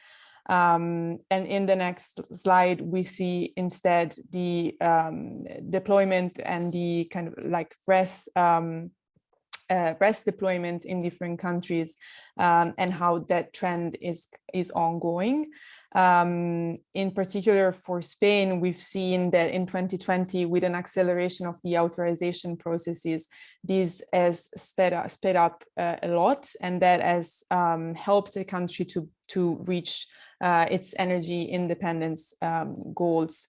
And in the next slide, we see instead the deployment and the kind of like RES deployments in different countries, and how that trend is ongoing. In particular for Spain, we've seen that in 2020, with an acceleration of the authorization processes, this has sped up a lot, and that has helped the country to reach its energy independence goals.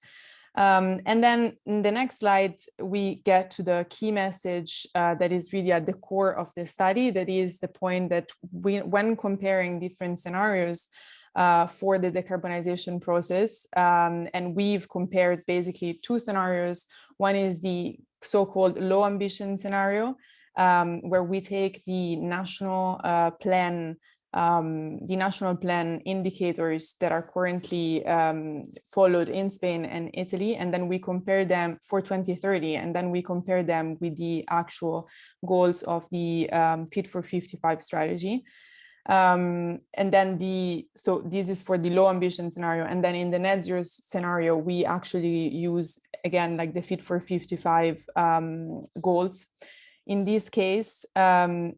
And then in the next slide, we get to the key message that is really at the core of the study. That is the point that when comparing different scenarios for the decarbonization process, and we've compared basically two scenarios. One is the so-called low ambition scenario, where we take the national plan indicators that are currently followed in Spain and Italy, and then we compare them for 2030, and then we compare them with the actual goals of the Fit for 55 strategy. And then so this is for the low ambition scenario, and then in the net zero scenario we actually use again like the Fit for 55 goals. In this case,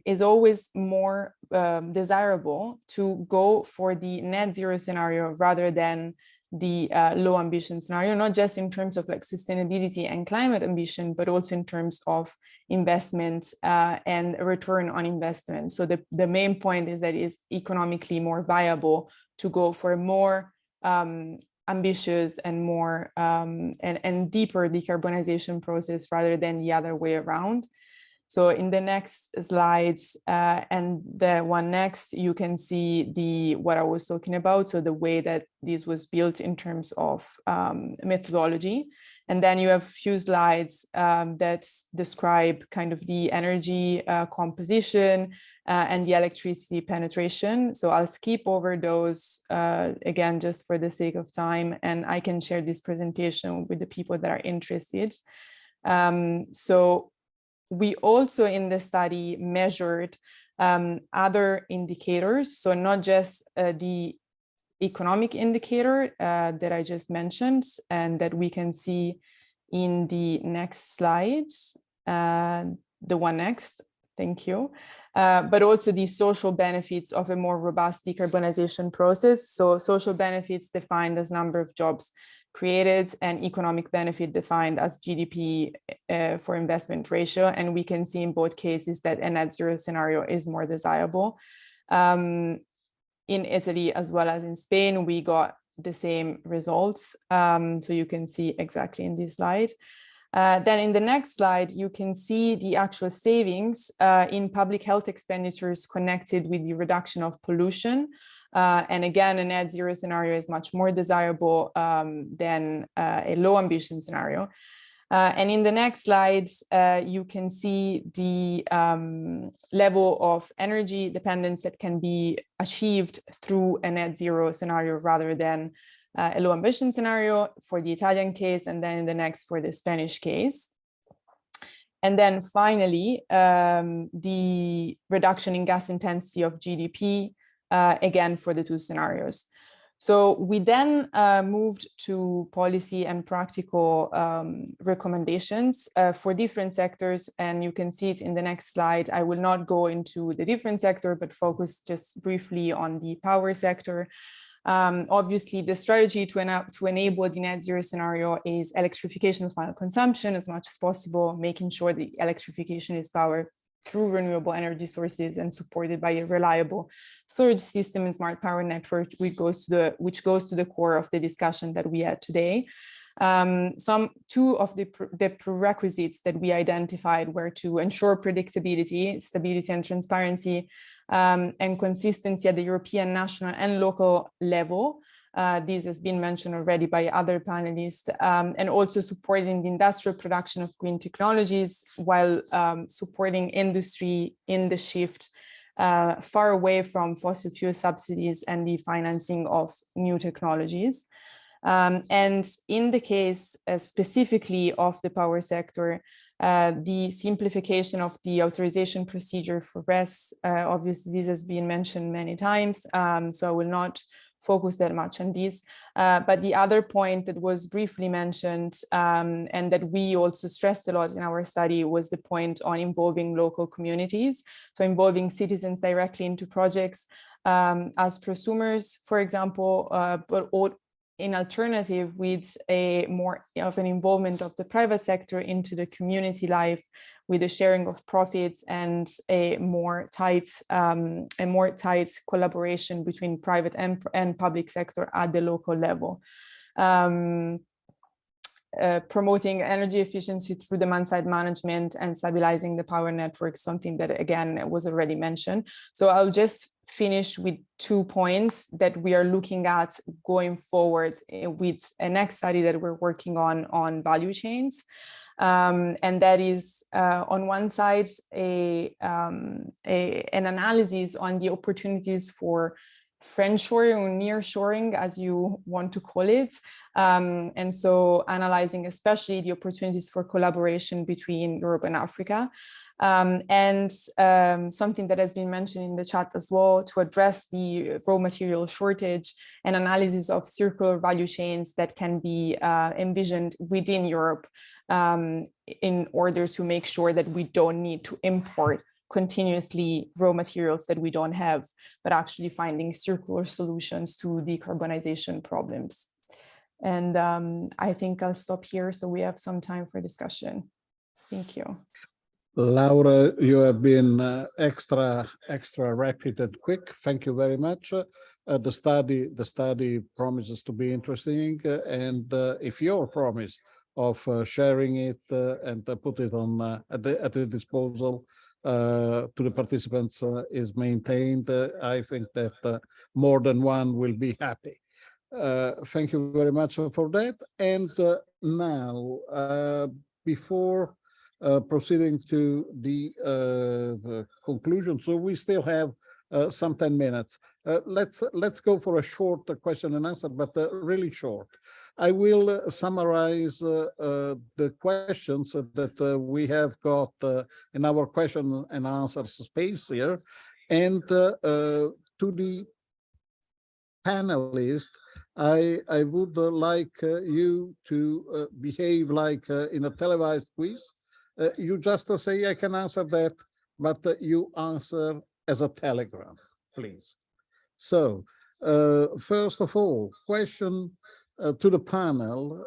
is always more desirable to go for the net zero scenario rather than the low ambition scenario, not just in terms of like sustainability and climate ambition, but also in terms of investment and return on investment. So the main point is that it is economically more viable to go for a more ambitious and more and deeper decarbonization process rather than the other way around. So in the next slides and the one next, you can see what I was talking about. So the way that this was built in terms of methodology. And then you have a few slides that describe kind of the energy composition and the electricity penetration. So I'll skip over those again, just for the sake of time, and I can share this presentation with the people that are interested. So we also in the study measured other indicators, so not just the economic indicator that I just mentioned and that we can see in the next slide, the one next, thank you, but also the social benefits of a more robust decarbonization process. So social benefits defined as number of jobs created and economic benefit defined as GDP for investment ratio. And we can see in both cases that a net zero scenario is more desirable. In Italy as well as in Spain, we got the same results. So you can see exactly in this slide. Then in the next slide, you can see the actual savings in public health expenditures connected with the reduction of pollution. And again, a net zero scenario is much more desirable than a low ambition scenario. And in the next slides, you can see the level of energy dependence that can be achieved through a net zero scenario rather than a low ambition scenario for the Italian case, and then in the next for the Spanish case. And then finally, the reduction in gas intensity of GDP, again, for the two scenarios. So we then moved to policy and practical recommendations for different sectors. And you can see it in the next slide. I will not go into the different sector, but focus just briefly on the power sector. Obviously, the strategy to enable the net zero scenario is electrification of final consumption as much as possible, making sure the electrification is powered through renewable energy sources and supported by a reliable storage system and smart power network, which goes to the core of the discussion that we had today. Two of the prerequisites that we identified were to ensure predictability, stability and transparency, and consistency at the European, national and local level. This has been mentioned already by other panelists, and also supporting the industrial production of green technologies while supporting industry in the shift far away from fossil fuel subsidies and the financing of new technologies. And in the case specifically of the power sector, the simplification of the authorization procedure for RES, obviously this has been mentioned many times, so I will not focus that much on this. But the other point that was briefly mentioned and that we also stressed a lot in our study was the point on involving local communities. So involving citizens directly into projects as prosumers, for example, but in alternative with a more of an involvement of the private sector into the community life with the sharing of profits and a more tight collaboration between private and public sector at the local level. Promoting energy efficiency through demand-side management and stabilizing the power network, something that again was already mentioned. So I'll just finish with 2 points that we are looking at going forward with a next study that we're working on value chains. And that is on one side an analysis on the opportunities for friendshoring or nearshoring, as you want to call it. And so analyzing especially the opportunities for collaboration between Europe and Africa. Something that has been mentioned in the chat as well, to address the raw material shortage and analysis of circular value chains that can be envisioned within Europe in order to make sure that we don't need to import continuously raw materials that we don't have, but actually finding circular solutions to decarbonization problems. And I think I'll stop here so we have some time for discussion. Thank you. Laura, you have been extra rapid and quick. Thank you very much. The study promises to be interesting, and if your promise of sharing it and put it on at the disposal to the participants is maintained, I think that more than one will be happy. Thank you very much for that. And now, before proceeding to the conclusion, so we still have some 10 minutes. Let's go for a short question and answer, but really short. I will summarize the questions that we have got in our question and answer space here, and to the panelists, I would like you to behave like in a televised quiz. You just say, I can answer that, but you answer as a telegram, please. So, first of all, question to the panel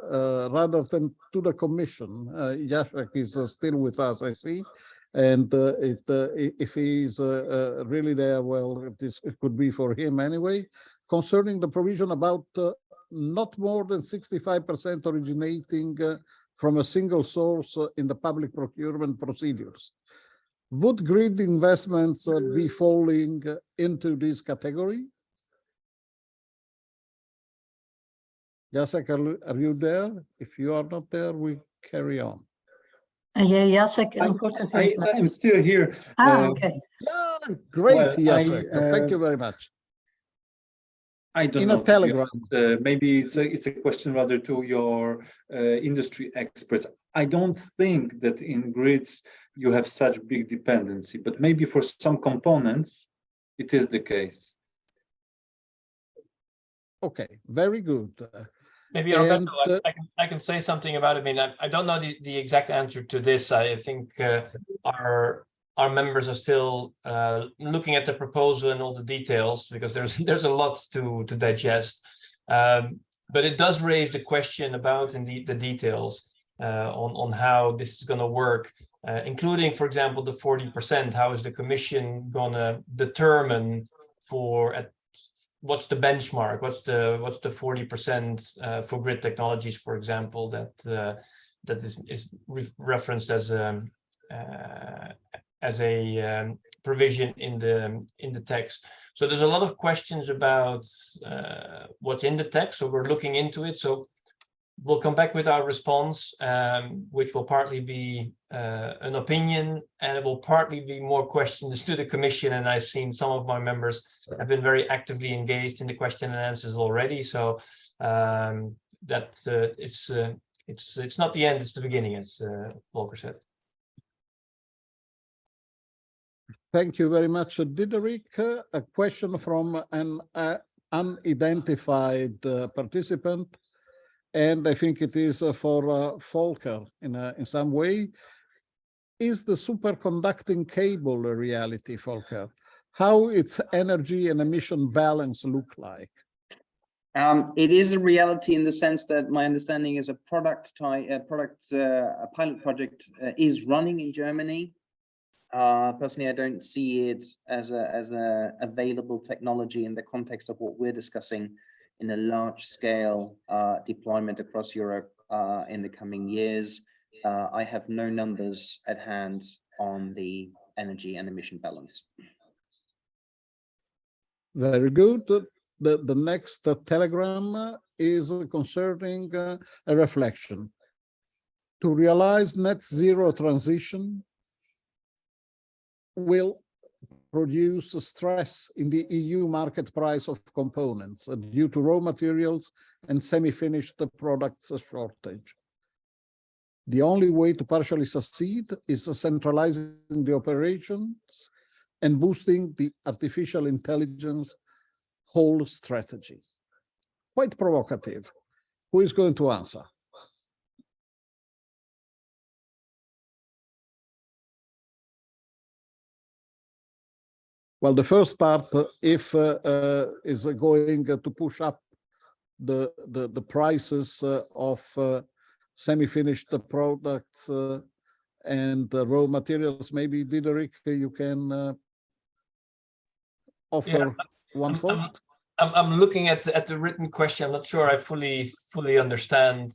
rather than to the commission. Jacek is still with us, I see. And if he's really there, well, it could be for him anyway. Concerning the provision about not more than 65% originating from a single source in the public procurement procedures. Would grid investments be falling into this category? Jacek, are you there? If you are not there, we carry on. Yeah, Jacek, unfortunately. I'm still here. Okay. Yeah, great, well, Jacek. Thank you very much. I don't in know. A telegram. Maybe it's a question rather to your industry experts. I don't think that in grids you have such big dependency, but maybe for some components it is the case. Okay, very good. Maybe Roberto, I can say something about it. I mean, I don't know the exact answer to this. I think our members are still looking at the proposal and all the details, because there's a lot to digest. But it does raise the question about indeed the details on how this is going to work, including, for example, the 40%. How is the Commission going to determine what's the benchmark? What's the 40% for grid technologies, for example, that is referenced as a provision in the text. So there's a lot of questions about what's in the text. So we're looking into it. So we'll come back with our response, which will partly be an opinion, and it will partly be more questions to the Commission. And I've seen some of my members have been very actively engaged in the question and answers already. So it's not the end, it's the beginning, as Volker said. Thank you very much, Diderik. A question from an unidentified participant, and I think it is for Volker in some way. Is the superconducting cable a reality, Volker? How its energy and emission balance look like? It is a reality in the sense that my understanding is a pilot project is running in Germany. Personally, I don't see it as a available technology in the context of what we're discussing in a large scale deployment across Europe in the coming years. I have no numbers at hand on the energy and emission balance. Very good. The next telegram is concerning a reflection. To realize net zero transition will produce a stress in the EU market price of components due to raw materials and semi-finished products shortage. The only way to partially succeed is centralizing the operations and boosting the artificial intelligence whole strategy. Quite provocative. Who is going to answer? Well, the first part, if is going to push up the prices of semi-finished products and raw materials, maybe Diderik, you can offer one thought. I'm looking at the written question. I'm not sure I fully understand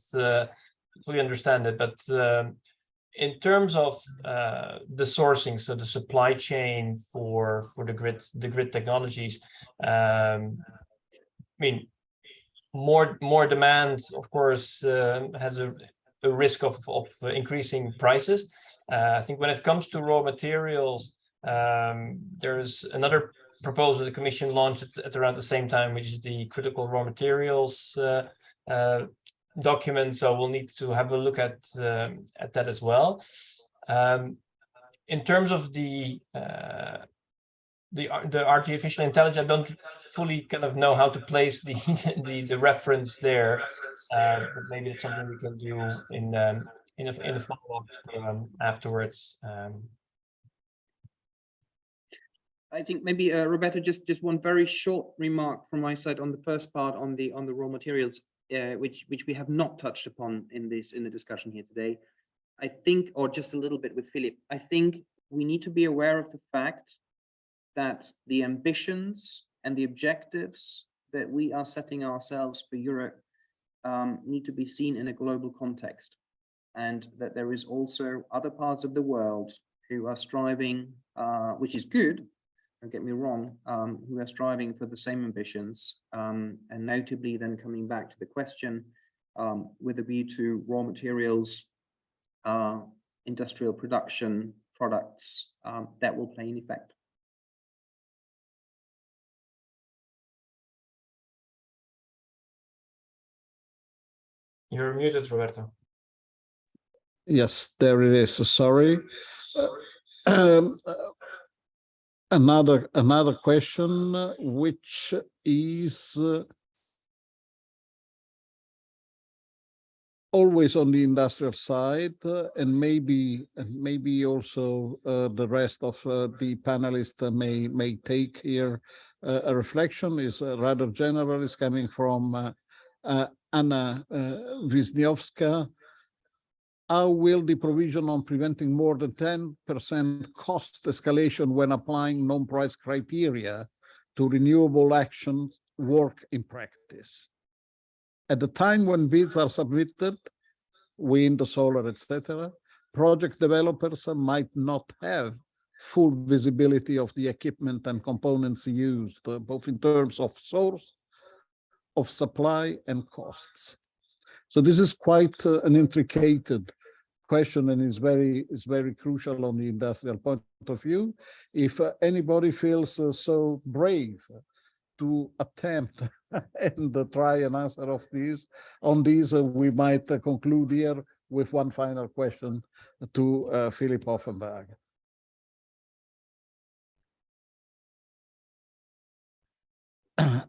it, but in terms of the sourcing, so the supply chain for the grid technologies, I mean, more demand, of course, has a risk of increasing prices. I think when it comes to raw materials, there's another proposal the Commission launched at around the same time, which is the critical raw materials document. So we'll need to have a look at that as well. In terms of the artificial intelligence, I don't fully kind of know how to place the reference there, but maybe it's something we can do in a follow-up afterwards. I think maybe Roberto, just one very short remark from my side on the first part on the raw materials, which we have not touched upon in the discussion here today. I think, or just a little bit with Philip, I think we need to be aware of the fact that the ambitions and the objectives that we are setting ourselves for Europe need to be seen in a global context, and that there is also other parts of the world who are striving, which is good, don't get me wrong, who are striving for the same ambitions, and notably then coming back to the question with a view to raw materials, industrial production products, that will play an effect. You're muted, Roberto. Yes, there it is. Sorry. Another question, which is always on the industrial side, and maybe also the rest of the panelists may take here a reflection, is rather general, is coming from Anna Wisniewska. How will the provision on preventing more than 10% cost escalation when applying non-price criteria to renewable actions work in practice? At the time when bids are submitted, wind, solar, etc., project developers might not have full visibility of the equipment and components used, both in terms of source, of supply, and costs. So this is quite an intricate question, and is very crucial on the industrial point of view. If anybody feels so brave to attempt and try an answer of these, we might conclude here with one final question to Philip Offenberg.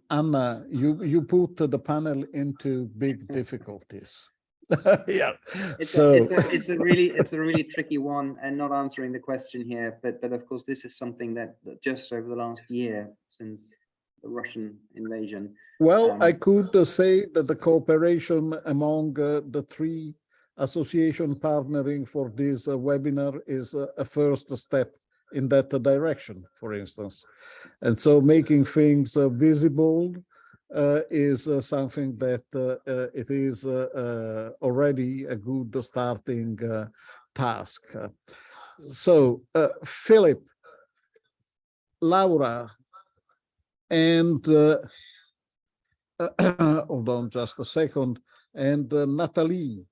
Anna, you put the panel into big difficulties. Yeah, it's a really tricky one, and not answering the question here, but of course this is something that just over the last year, since the Russian invasion. Well, I could say that the cooperation among the three association partnering for this webinar is a first step in that direction, for instance. And so making things visible is something that it is already a good starting task. So Philip, Laura, and hold on just a second, and Natalie,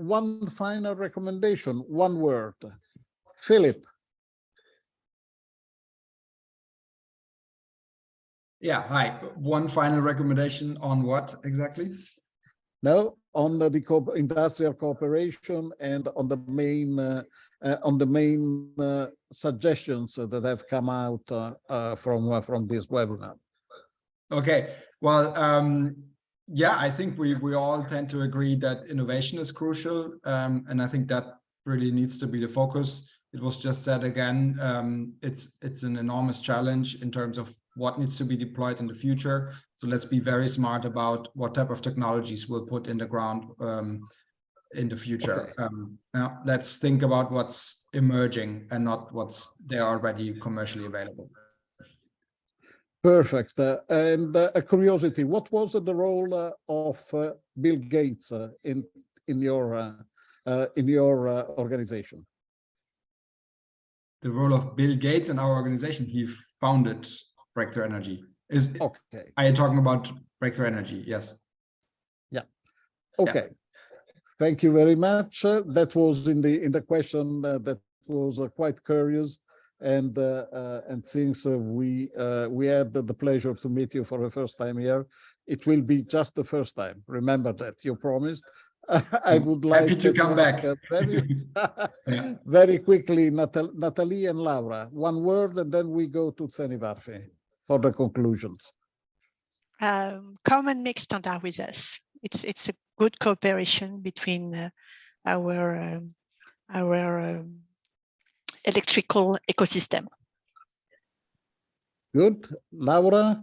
one final recommendation, one word. Philip. Yeah, hi. One final recommendation on what exactly? No, on the industrial cooperation and on the main suggestions that have come out from this webinar. Okay, well, yeah, I think we all tend to agree that innovation is crucial, and I think that really needs to be the focus. It was just said again, it's an enormous challenge in terms of what needs to be deployed in the future. So let's be very smart about what type of technologies we'll put in the ground in the future. Okay. Now let's think about what's emerging and not what's there already commercially available. Perfect. And a curiosity, what was the role of Bill Gates in your organization? The role of Bill Gates in our organization, he founded Breakthrough Energy. Okay. Are you talking about Breakthrough Energy? Yes. Yeah. Okay. Yeah. Thank you very much. That was in the question that was quite curious, and since we had the pleasure to meet you for the first time here, it will be just the first time. Remember that, you promised. I would like happy to come back. Very quickly, Natalie and Laura, one word, and then we go to Zenivarfi for the conclusions. Come and make standard with us. It's a good cooperation between our electrical ecosystem. Good. Laura?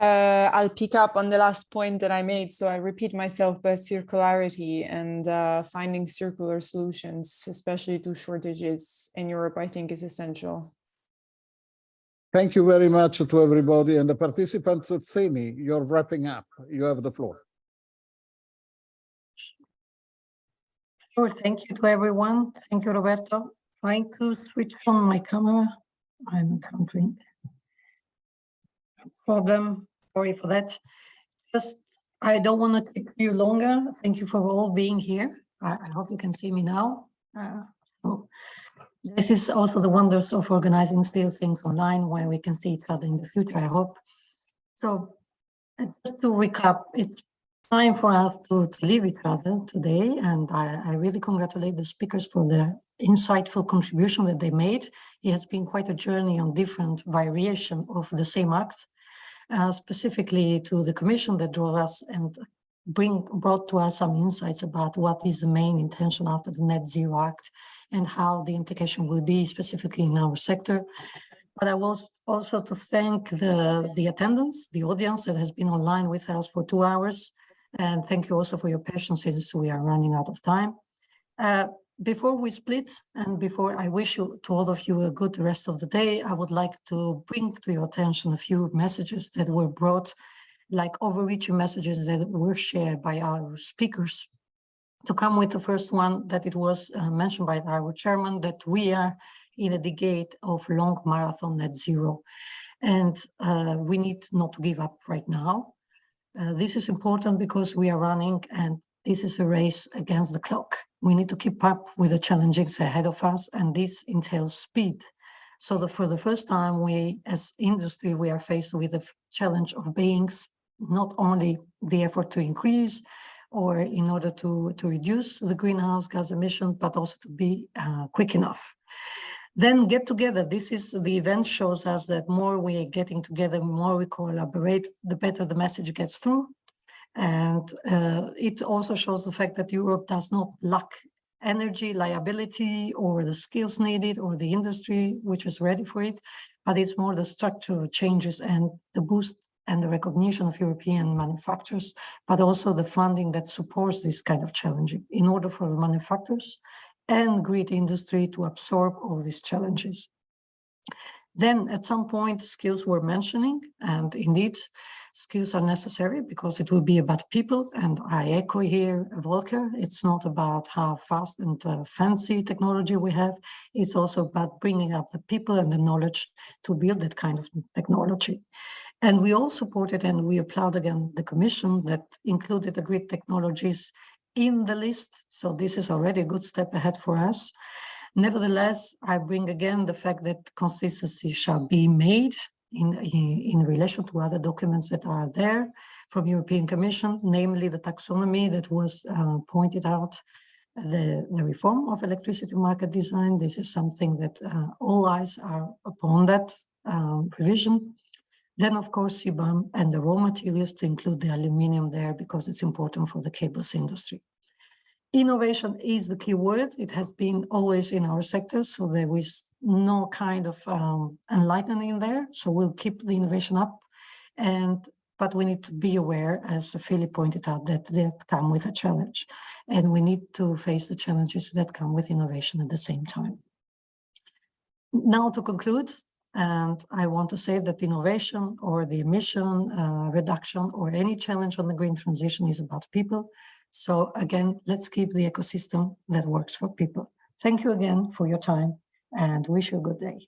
I'll pick up on the last point that I made. So I repeat myself, but circularity and finding circular solutions, especially to shortages in Europe, I think is essential. Thank you very much to everybody and the participants at CENI. You're wrapping up. You have the floor. Sure, thank you to everyone. Thank you, Roberto. Trying to switch on my camera. I'm encountering a problem. Sorry for that. Just, I don't want to take you longer. Thank you for all being here. I hope you can see me now. So this is also the wonders of organizing still things online where we can see each other in the future, I hope. So just to recap, it's time for us to leave each other today, and I really congratulate the speakers for the insightful contribution that they made. It has been quite a journey on different variation of the same act, specifically to the Commission that drew us and brought to us some insights about what is the main intention after the Net Zero Act and how the implication will be specifically in our sector. But I was also to thank the attendance, the audience that has been online with us for 2 hours. And thank you also for your patience since we are running out of time. Before we split and before I wish you to all of you a good rest of the day, I would like to bring to your attention a few messages that were brought, like overreaching messages that were shared by our speakers. To come with the first one, that it was mentioned by our chairman that we are in a decade of long marathon net zero, and we need not to give up right now. This is important because we are running and this is a race against the clock. We need to keep up with the challenges ahead of us, and this entails speed. So that for the first time, we as industry, we are faced with the challenge of being not only the effort to increase or in order to reduce the greenhouse gas emission, but also to be quick enough. Then get together. This is the event shows us that more we are getting together, more we collaborate, the better the message gets through. And it also shows the fact that Europe does not lack energy, liability, or the skills needed, or the industry which is ready for it, but it's more the structural changes and the boost and the recognition of European manufacturers, but also the funding that supports this kind of challenging in order for the manufacturers and grid industry to absorb all these challenges. Then at some point, skills were mentioning, and indeed, skills are necessary because it will be about people. And I echo here, Volker, it's not about how fast and fancy technology we have. It's also about bringing up the people and the knowledge to build that kind of technology. And we all supported and we applaud again the Commission that included the grid technologies in the list. So this is already a good step ahead for us. Nevertheless, I bring again the fact that consistency shall be made in relation to other documents that are there from European Commission, namely the taxonomy that was pointed out, the reform of electricity market design. This is something that all eyes are upon that revision. Then, of course, CBAM and the raw materials, to include the aluminium there because it's important for the cables industry. Innovation is the key word. It has been always in our sector, so there is no kind of enlightening there. So we'll keep the innovation up, but we need to be aware, as Philip pointed out, that they come with a challenge, and we need to face the challenges that come with innovation at the same time. Now to conclude, and I want to say that innovation or the emission reduction or any challenge on the green transition is about people. So again, let's keep the ecosystem that works for people. Thank you again for your time and wish you a good day.